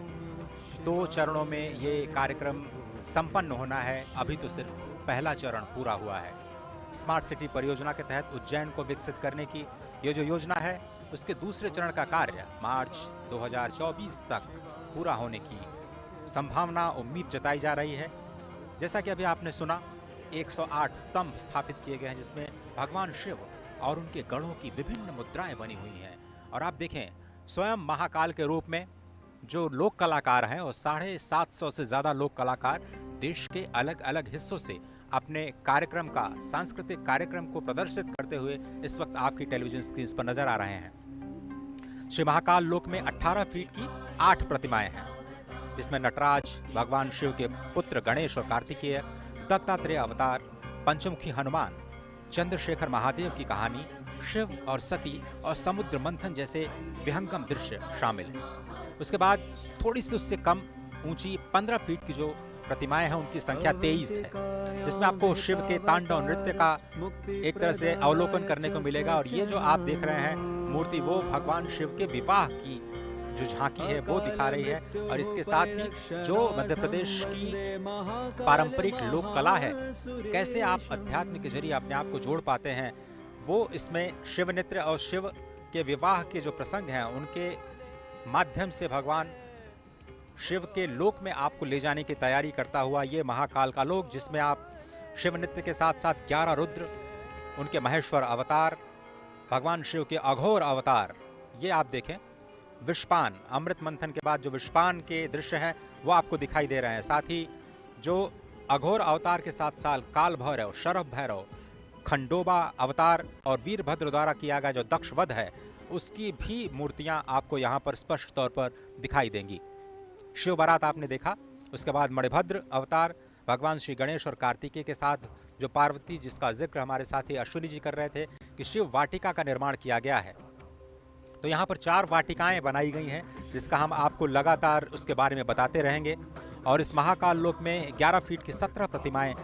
2 चरणों में ये कार्यक्रम संपन्न होना है। अभी तो सिर्फ पहला चरण पूरा हुआ है। स्मार्ट सिटी परियोजना के तहत उज्जैन को विकसित करने की ये जो योजना है, उसके दूसरे चरण का कार्य मार्च 2024 तक पूरा होने की संभावना, उम्मीद जताई जा रही है। जैसा कि अभी आपने सुना, 108 स्तंभ स्थापित किए गए हैं, जिसमें भगवान शिव और उनके गढ़ों की विभिन्न मुद्राएं बनी हुई हैं। और आप देखें, स्वयं महाकाल के रूप में जो लोक कलाकार हैं, और 750 से ज़्यादा लोक कलाकार देश के अलग अलग हिस्सों से अपने कार्यक्रम का, सांस्कृतिक कार्यक्रम को प्रदर्शित करते हुए इस वक्त आपकी टेलीविजन स्क्रीन पर नजर आ रहे हैं। श्री महाकाल लोक में 18 फीट की 8 प्रतिमाएं हैं, जिसमें नटराज, भगवान शिव के पुत्र गणेश और कार्तिकेय, दत्तात्रेय अवतार, पंचमुखी हनुमान, चंद्रशेखर महादेव की कहानी, शिव और सती और समुद्र मंथन जैसे विहंगम दृश्य शामिल हैं। उसके बाद थोड़ी सी उससे कम ऊंची 15 फीट की जो प्रतिमाएं हैं उनकी संख्या 23 है, जिसमें आपको शिव के तांडव नृत्य का एक तरह से अवलोकन करने को मिलेगा। और ये जो आप देख रहे हैं मूर्ति, वो भगवान शिव के विवाह की जो झांकी है वो दिखा रही है। और इसके साथ ही जो मध्य प्रदेश की पारंपरिक लोक कला है, कैसे आप अध्यात्म के जरिए अपने आप को जोड़ पाते हैं, वो इसमें शिव नृत्य और शिव के विवाह के जो प्रसंग हैं उनके माध्यम से भगवान शिव के लोक में आपको ले जाने की तैयारी करता हुआ ये महाकाल का लोक, जिसमें आप शिव नृत्य के साथ साथ 11 रुद्र, उनके महेश्वर अवतार, भगवान शिव के अघोर अवतार, ये आप देखें। विषपान, अमृत मंथन के बाद जो विषपान के दृश्य हैं वो आपको दिखाई दे रहे हैं। साथ ही जो अघोर अवतार के साथ साथ काल भैरव, शरभ भैरव, खंडोबा अवतार और वीरभद्र द्वारा किया गया जो दक्ष वध है, उसकी भी मूर्तियां आपको यहाँ पर स्पष्ट तौर पर दिखाई देंगी। शिव बारात आपने देखा, उसके बाद मणिभद्र अवतार, भगवान श्री गणेश और कार्तिकेय के साथ जो पार्वती, जिसका जिक्र हमारे साथी अश्विनी जी कर रहे थे कि शिव वाटिका का निर्माण किया गया है। तो यहाँ पर 4 वाटिकाएं बनाई गई हैं, जिसका हम आपको लगातार उसके बारे में बताते रहेंगे। और इस महाकाल लोक में 11 फीट की 17 प्रतिमाएं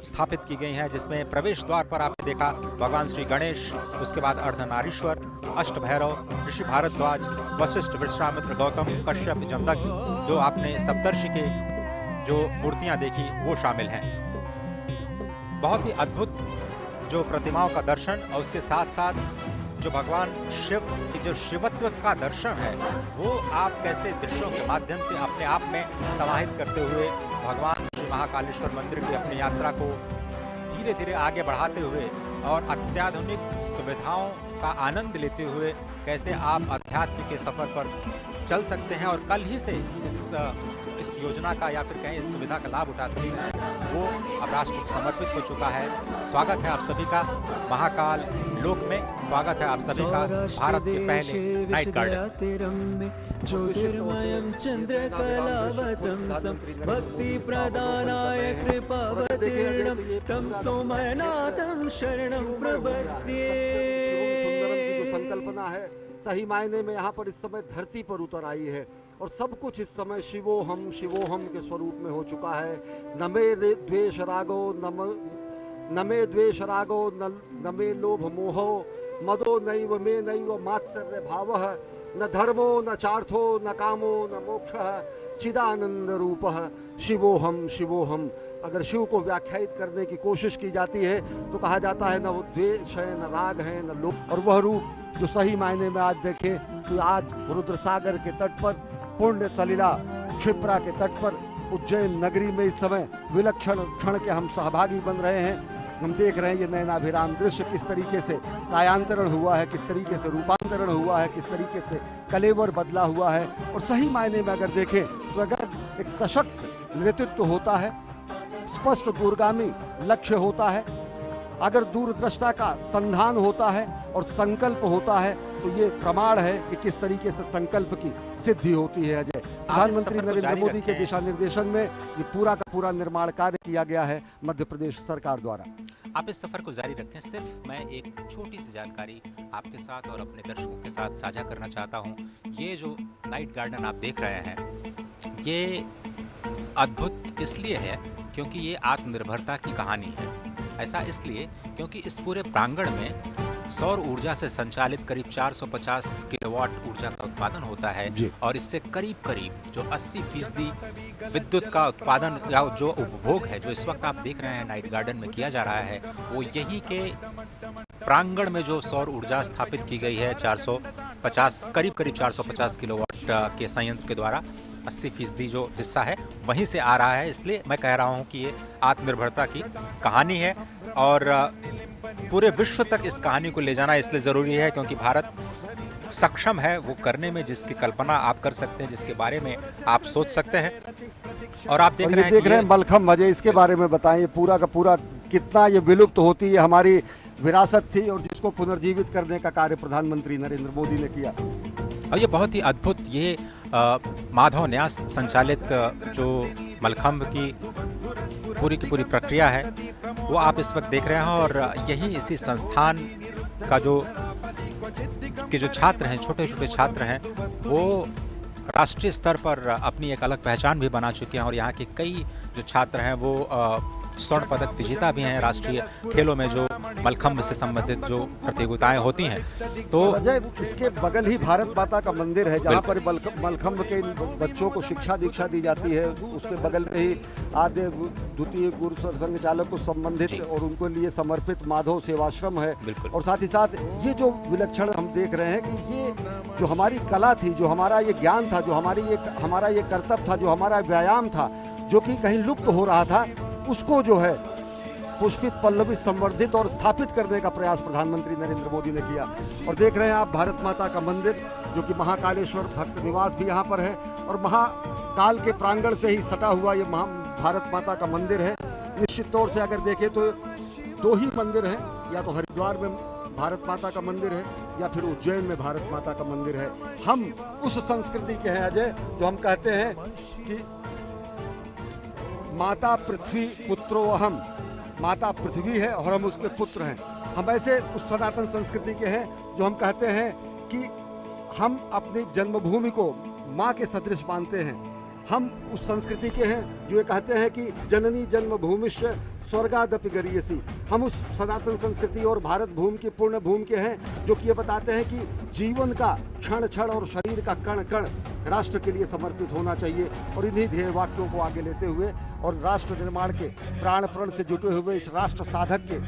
स्थापित की गई हैं, जिसमें प्रवेश द्वार पर आपने देखा भगवान श्री गणेश, उसके बाद अर्धनारीश्वर, अष्ट भैरव, ऋषि भारद्वाज, वशिष्ठ, विश्वामित्र, गौतम, कश्यप, जमदग्नि, जो आपने सप्तर्षि के जो मूर्तियां देखी वो शामिल हैं। बहुत ही अद्भुत जो प्रतिमाओं का दर्शन और उसके साथ साथ जो भगवान शिव की जो शिवत्व का दर्शन है, वो आप कैसे दृश्यों के माध्यम से अपने आप में समाहित करते हुए भगवान श्री महाकालेश्वर मंदिर की अपनी यात्रा को धीरे धीरे आगे बढ़ाते हुए और अत्याधुनिक सुविधाओं का आनंद लेते हुए कैसे आप अध्यात्म के सफर पर चल सकते हैं और कल ही से इस योजना का या फिर कहें इस सुविधा का लाभ उठा सकते हैं, वो अब राष्ट्र को समर्पित हो चुका है। स्वागत है आप सभी का महाकाल लोक में, स्वागत है आप सभी का भारत के पहले नाइट गार्डन। ज्योतिर्मयं चंद्रकलावतं सं भक्ति प्रदानाय कृपावतीर्णं तं सोमनाथं शरणं प्रपद्ये। संकल्पना है सही मायने में यहाँ पर इस समय धरती पर उतर आई है और सब कुछ इस समय शिवोहम के स्वरूप में हो चुका है। न मे द्वेष रागो न मे द्वेष रागो न मे लोभ मोहो मदो नैव मे नैव मात्सर्य भावः न धर्मो न चार्थो न कामो न मोक्षः चिदानंद रूपः शिवोहम। अगर शिव को व्याख्यायित करने की कोशिश की जाती है तो कहा जाता है न वो द्वेष है, न राग है, न लोभ। और वह रूप जो सही मायने में आज देखें तो आज रुद्र सागर के तट पर, पुण्य सलिला क्षिप्रा के तट पर, उज्जैन नगरी में इस समय विलक्षण क्षण के हम सहभागी बन रहे हैं। हम देख रहे हैं ये नयनाभिराम दृश्य, किस तरीके से कायांतरण हुआ है, किस तरीके से रूपांतरण हुआ है, किस तरीके से कलेवर बदला हुआ है। और सही मायने में अगर देखें तो अगर एक सशक्त नेतृत्व होता है, स्पष्ट दूरगामी लक्ष्य होता है, अगर दूरदृष्टा का संधान होता है और संकल्प होता है, तो ये प्रमाण है कि किस तरीके से संकल्प की सिद्धि होती है। अजय, प्रधानमंत्री नरेंद्र मोदी के दिशा निर्देशन में ये पूरा का पूरा निर्माण कार्य किया गया है मध्य प्रदेश सरकार द्वारा। आप इस सफर को जारी रखें। सिर्फ मैं एक छोटी सी जानकारी आपके साथ और अपने दर्शकों के साथ साझा करना चाहता हूँ। ये जो नाइट गार्डन आप देख रहे हैं, ये अद्भुत इसलिए है क्योंकि ये आत्मनिर्भरता की कहानी है। ऐसा इसलिए क्योंकि इस पूरे प्रांगण में सौर ऊर्जा से संचालित करीब 450 किलोवाट ऊर्जा का उत्पादन होता है और इससे करीब जो 80% विद्युत का उत्पादन या जो उपभोग है, जो इस वक्त आप देख रहे हैं नाइट गार्डन में किया जा रहा है, वो यही के प्रांगण में जो सौर ऊर्जा स्थापित की गई है 450 करीब 450 किलोवाट के संयंत्र के द्वारा 80% जो हिस्सा है वहीं से आ रहा है। इसलिए मैं कह रहा हूं कि ये आत्मनिर्भरता की कहानी है और पूरे विश्व तक इस कहानी को ले जाना इसलिए ज़रूरी है क्योंकि भारत सक्षम है वो करने में जिसकी कल्पना आप कर सकते हैं, जिसके बारे में आप सोच सकते हैं। और आप देख रहे हैं मलखम्ब मजे, इसके बारे में बताएं, पूरा का पूरा कितना ये विलुप्त होती है हमारी विरासत थी और जिसको पुनर्जीवित करने का कार्य प्रधानमंत्री नरेंद्र मोदी ने किया। और ये बहुत ही अद्भुत, ये माधव न्यास संचालित जो मलखम्ब की पूरी प्रक्रिया है वो आप इस वक्त देख रहे हैं और यही इसी संस्थान का जो छात्र हैं, छोटे छोटे छात्र हैं, वो राष्ट्रीय स्तर पर अपनी एक अलग पहचान भी बना चुके हैं और यहाँ के कई जो छात्र हैं वो स्वर्ण पदक विजेता भी हैं राष्ट्रीय खेलों में, जो मलखम्ब से संबंधित जो प्रतियोगिताएं होती हैं। तो अजय, इसके बगल ही भारत माता का मंदिर है जहाँ पर मलखम्ब के बच्चों को शिक्षा दीक्षा दी जाती है। उसके बगल में ही आद्य द्वितीय गुरु संघ चालक को संबंधित और उनको लिए समर्पित माधव सेवाश्रम है। और साथ ही साथ ये जो विलक्षण हम देख रहे हैं कि ये जो हमारी कला थी, जो हमारा ये ज्ञान था, जो हमारा ये कर्तव्य था, जो हमारा व्यायाम था, जो कि कहीं लुप्त हो रहा था, उसको जो है पुष्पित पल्लवित संवर्धित और स्थापित करने का प्रयास प्रधानमंत्री नरेंद्र मोदी ने किया। और देख रहे हैं आप भारत माता का मंदिर, जो कि महाकालेश्वर भक्त निवास भी यहाँ पर है और महाकाल के प्रांगण से ही सटा हुआ ये भारत माता का मंदिर है। निश्चित तौर से अगर देखें तो 2 ही मंदिर हैं, या तो हरिद्वार में भारत माता का मंदिर है या फिर उज्जैन में भारत माता का मंदिर है। हम उस संस्कृति के हैं अजय, जो हम कहते हैं कि माता पृथ्वी पुत्रो अहम, माता पृथ्वी है और हम उसके पुत्र हैं। हम ऐसे उस सनातन संस्कृति के हैं जो हम कहते हैं कि हम अपनी जन्मभूमि को माँ के सदृश मानते हैं। हम उस संस्कृति के हैं जो ये कहते हैं कि जननी जन्मभूमिश्च स्वर्गादपि गरीयसी। हम उस सनातन संस्कृति और भारत भूमि की पूर्ण भूमि के हैं जो कि ये बताते हैं कि जीवन का क्षण क्षण और शरीर का कण कण राष्ट्र के लिए समर्पित होना चाहिए। और इन्हीं ध्येय वाक्यों को आगे लेते हुए और राष्ट्र निर्माण के प्राण प्रण से जुटे हुए इस राष्ट्र साधक के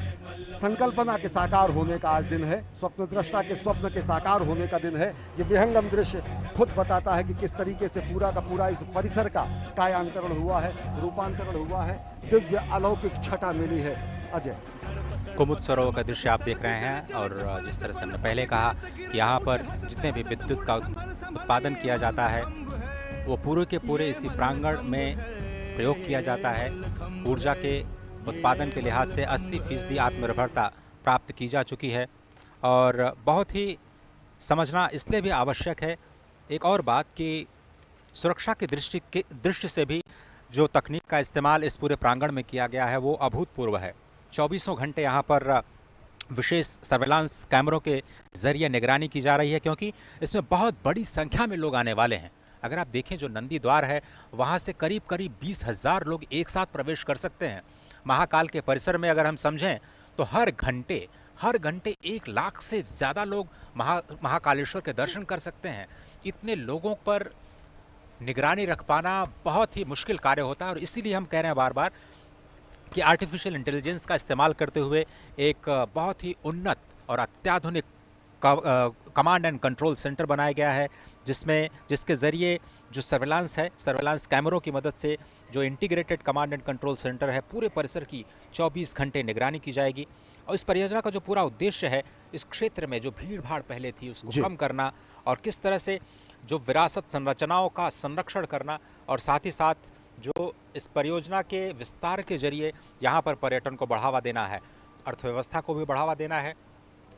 संकल्पना के साकार होने का आज दिन है, स्वप्न दृष्टा के स्वप्न के साकार होने का दिन है। ये विहंगम दृश्य खुद बताता है कि किस तरीके से पूरा का पूरा इस परिसर का कायांतरण हुआ है, रूपांतरण हुआ है, दिव्य अलौकिक छटा मिली है। अजय, कुमुद सरोवर का दृश्य आप देख रहे हैं और जिस तरह से हमने पहले कहा कि यहाँ पर जितने भी विद्युत का उत्पादन किया जाता है वो पूरे के पूरे इसी प्रांगण में प्रयोग किया जाता है। ऊर्जा के उत्पादन के लिहाज से 80% आत्मनिर्भरता प्राप्त की जा चुकी है और बहुत ही समझना इसलिए भी आवश्यक है एक और बात कि सुरक्षा की दृष्टि से भी जो तकनीक का इस्तेमाल इस पूरे प्रांगण में किया गया है वो अभूतपूर्व है। 24 घंटे यहाँ पर विशेष सर्वेलांस कैमरों के जरिए निगरानी की जा रही है, क्योंकि इसमें बहुत बड़ी संख्या में लोग आने वाले हैं। अगर आप देखें जो नंदी द्वार है वहाँ से करीब 20,000 लोग एक साथ प्रवेश कर सकते हैं। महाकाल के परिसर में अगर हम समझें तो हर घंटे 1 लाख से ज़्यादा लोग महाकालेश्वर के दर्शन कर सकते हैं। इतने लोगों पर निगरानी रख पाना बहुत ही मुश्किल कार्य होता है और इसीलिए हम कह रहे हैं बार बार कि आर्टिफिशियल इंटेलिजेंस का इस्तेमाल करते हुए एक बहुत ही उन्नत और अत्याधुनिक कमांड एंड कंट्रोल सेंटर बनाया गया है, जिसके ज़रिए जो सर्वेलांस कैमरों की मदद से जो integrated command and control centre है पूरे परिसर की 24 घंटे निगरानी की जाएगी। और इस परियोजना का जो पूरा उद्देश्य है इस क्षेत्र में जो भीड़ भाड़ पहले थी उसको कम करना और किस तरह से जो विरासत संरचनाओं का संरक्षण करना और साथ ही साथ जो इस परियोजना के विस्तार के जरिए यहाँ पर पर्यटन को बढ़ावा देना है, अर्थव्यवस्था को भी बढ़ावा देना है,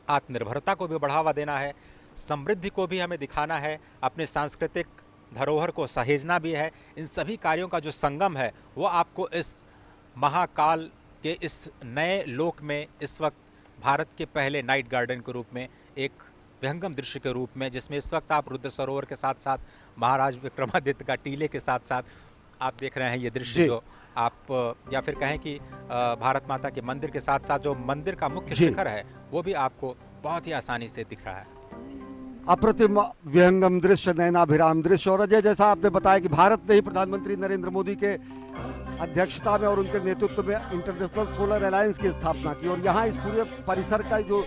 आत्मनिर्भरता को भी बढ़ावा देना है, समृद्धि को भी हमें दिखाना है, अपने सांस्कृतिक धरोहर को सहेजना भी है। इन सभी कार्यों का जो संगम है वो आपको इस महाकाल के इस नए लोक में इस वक्त भारत के पहले नाइट गार्डन के रूप में एक विहंगम दृश्य के रूप में, जिसमें इस वक्त आप रुद्र सरोवर के साथ साथ महाराज विक्रमादित्य का टीले के साथ साथ आप देख रहे हैं ये दृश्य, जो आप या फिर कहें कि भारत माता के मंदिर के साथ साथ जो मंदिर का मुख्य शिखर है वो भी आपको बहुत ही आसानी से दिख रहा है। अप्रतिम विहंगम दृश्य, नयनाभिराम दृश्य। और अजय, जैसा आपने बताया कि भारत ने ही प्रधानमंत्री नरेंद्र मोदी के अध्यक्षता में और उनके नेतृत्व में इंटरनेशनल सोलर अलायंस की स्थापना की और यहाँ इस पूरे परिसर का जो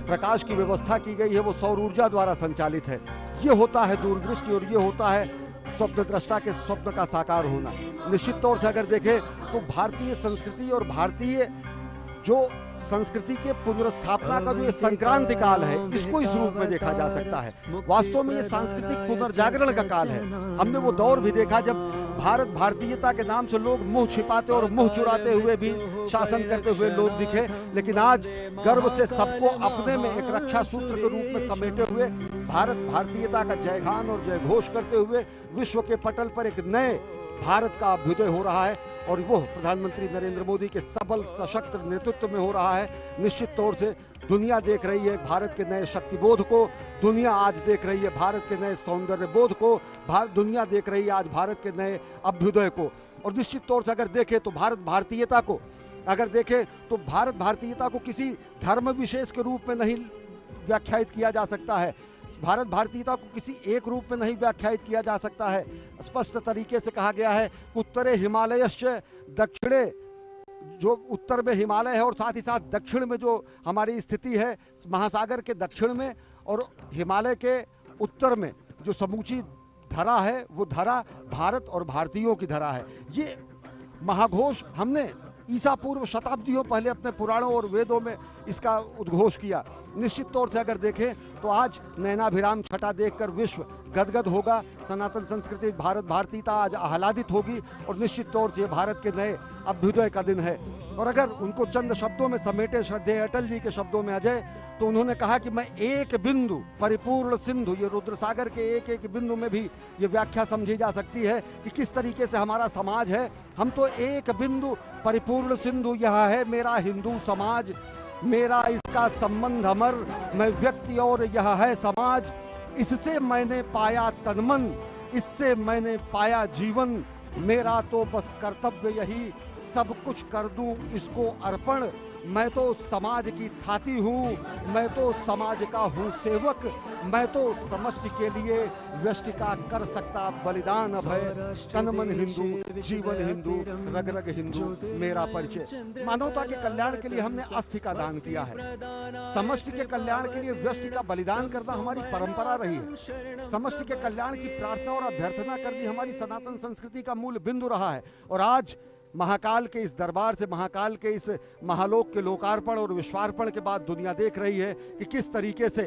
प्रकाश की व्यवस्था की गई है वो सौर ऊर्जा द्वारा संचालित है। ये होता है दूरदृष्टि और ये होता है स्वप्न दृष्टा के स्वप्न का साकार होना। निश्चित तौर से अगर देखें तो भारतीय संस्कृति और भारतीय जो संस्कृति के पुनर्स्थापना का जो ये संक्रांति काल है इसको इस रूप में देखा जा सकता है। वास्तव में ये सांस्कृतिक पुनर्जागरण का काल है। हमने वो दौर भी देखा जब भारत भारतीयता के नाम से लोग मुंह छिपाते और मुंह चुराते हुए भी शासन करते हुए लोग दिखे, लेकिन आज गर्व से सबको अपने में एक रक्षा सूत्र के रूप में समेटे हुए भारत भारतीयता का जयगान और जयघोष करते हुए विश्व के पटल पर एक नए भारत का अभ्युदय हो रहा है और वो प्रधानमंत्री नरेंद्र मोदी के सबल सशक्त नेतृत्व में हो रहा है। निश्चित तौर से दुनिया देख रही है भारत के नए शक्तिबोध को, दुनिया आज देख रही है भारत के नए सौंदर्य बोध को, दुनिया देख रही है आज भारत के नए अभ्युदय को। और निश्चित तौर से अगर देखें तो भारत भारतीयता को भारत भारतीयता को किसी धर्म विशेष के रूप में नहीं व्याख्यायित किया जा सकता है। भारत भारतीयता को किसी एक रूप में नहीं व्याख्यायित किया जा सकता है। स्पष्ट तरीके से कहा गया है, उत्तरे हिमालयश्च दक्षिणे, जो उत्तर में हिमालय है और साथ ही साथ दक्षिण में जो हमारी स्थिति है महासागर के दक्षिण में और हिमालय के उत्तर में जो समूची धरा है वो धरा भारत और भारतीयों की धरा है। ये महाघोष हमने ईसा पूर्व शताब्दियों पहले अपने पुराणों और वेदों में इसका उद्घोष किया। निश्चित तौर से अगर देखें तो आज नैनाभिराम छटा देखकर विश्व गदगद होगा, सनातन संस्कृति भारत भारतीयता आज आह्लादित होगी और निश्चित तौर से भारत के नए अभ्युदय का दिन है। और अगर उनको चंद शब्दों में समेटे श्रद्धेय अटल जी के शब्दों में अजय, तो उन्होंने कहा कि मैं एक बिंदु परिपूर्ण सिंधु, ये रुद्र सागर के एक एक बिंदु में भी ये व्याख्या समझी जा सकती है कि किस तरीके से हमारा समाज है। हम तो एक बिंदु परिपूर्ण सिंधु, यह है मेरा हिंदू समाज, मेरा इसका संबंध अमर, मैं व्यक्ति और यह है समाज, इससे मैंने पाया तनमन, इससे मैंने पाया जीवन, मेरा तो बस कर्तव्य यही सब कुछ कर दूं इसको अर्पण, मैं तो समाज की थाती हूँ, मैं तो समाज का हूँ सेवक, मैं तो समष्टि के लिए व्यष्टि का कर सकता बलिदान अभय, तन मन हिंदू जीवन हिंदू रग रग हिंदू मेरा परिचय। मानवता के कल्याण के लिए हमने अस्थि का दान किया है, समष्टि के कल्याण के लिए व्यष्टि का बलिदान करना हमारी परंपरा रही है, समष्टि के कल्याण की प्रार्थना और अभ्यर्थना करनी हमारी सनातन संस्कृति का मूल बिंदु रहा है। और आज महाकाल के इस दरबार से, महाकाल के इस महालोक के लोकार्पण और विश्वार्पण के बाद दुनिया देख रही है कि किस तरीके से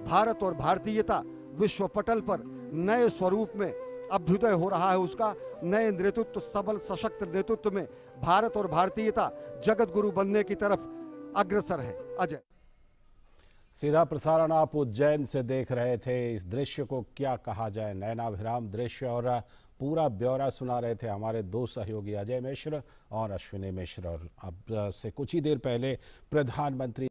भारत और भारतीयता विश्व पटल पर नए स्वरूप में अभ्युदय हो रहा है। उसका नए नेतृत्व, सबल सशक्त नेतृत्व में भारत और भारतीयता जगत गुरु बनने की तरफ अग्रसर है। अजय, सीधा प्रसारण आप उज्जैन से देख रहे थे। इस दृश्य को क्या कहा जाए, नैनाभिराम दृश्य, और पूरा ब्यौरा सुना रहे थे हमारे दो सहयोगी अजय मिश्र और अश्विनी मिश्र। और अब से कुछ ही देर पहले प्रधानमंत्री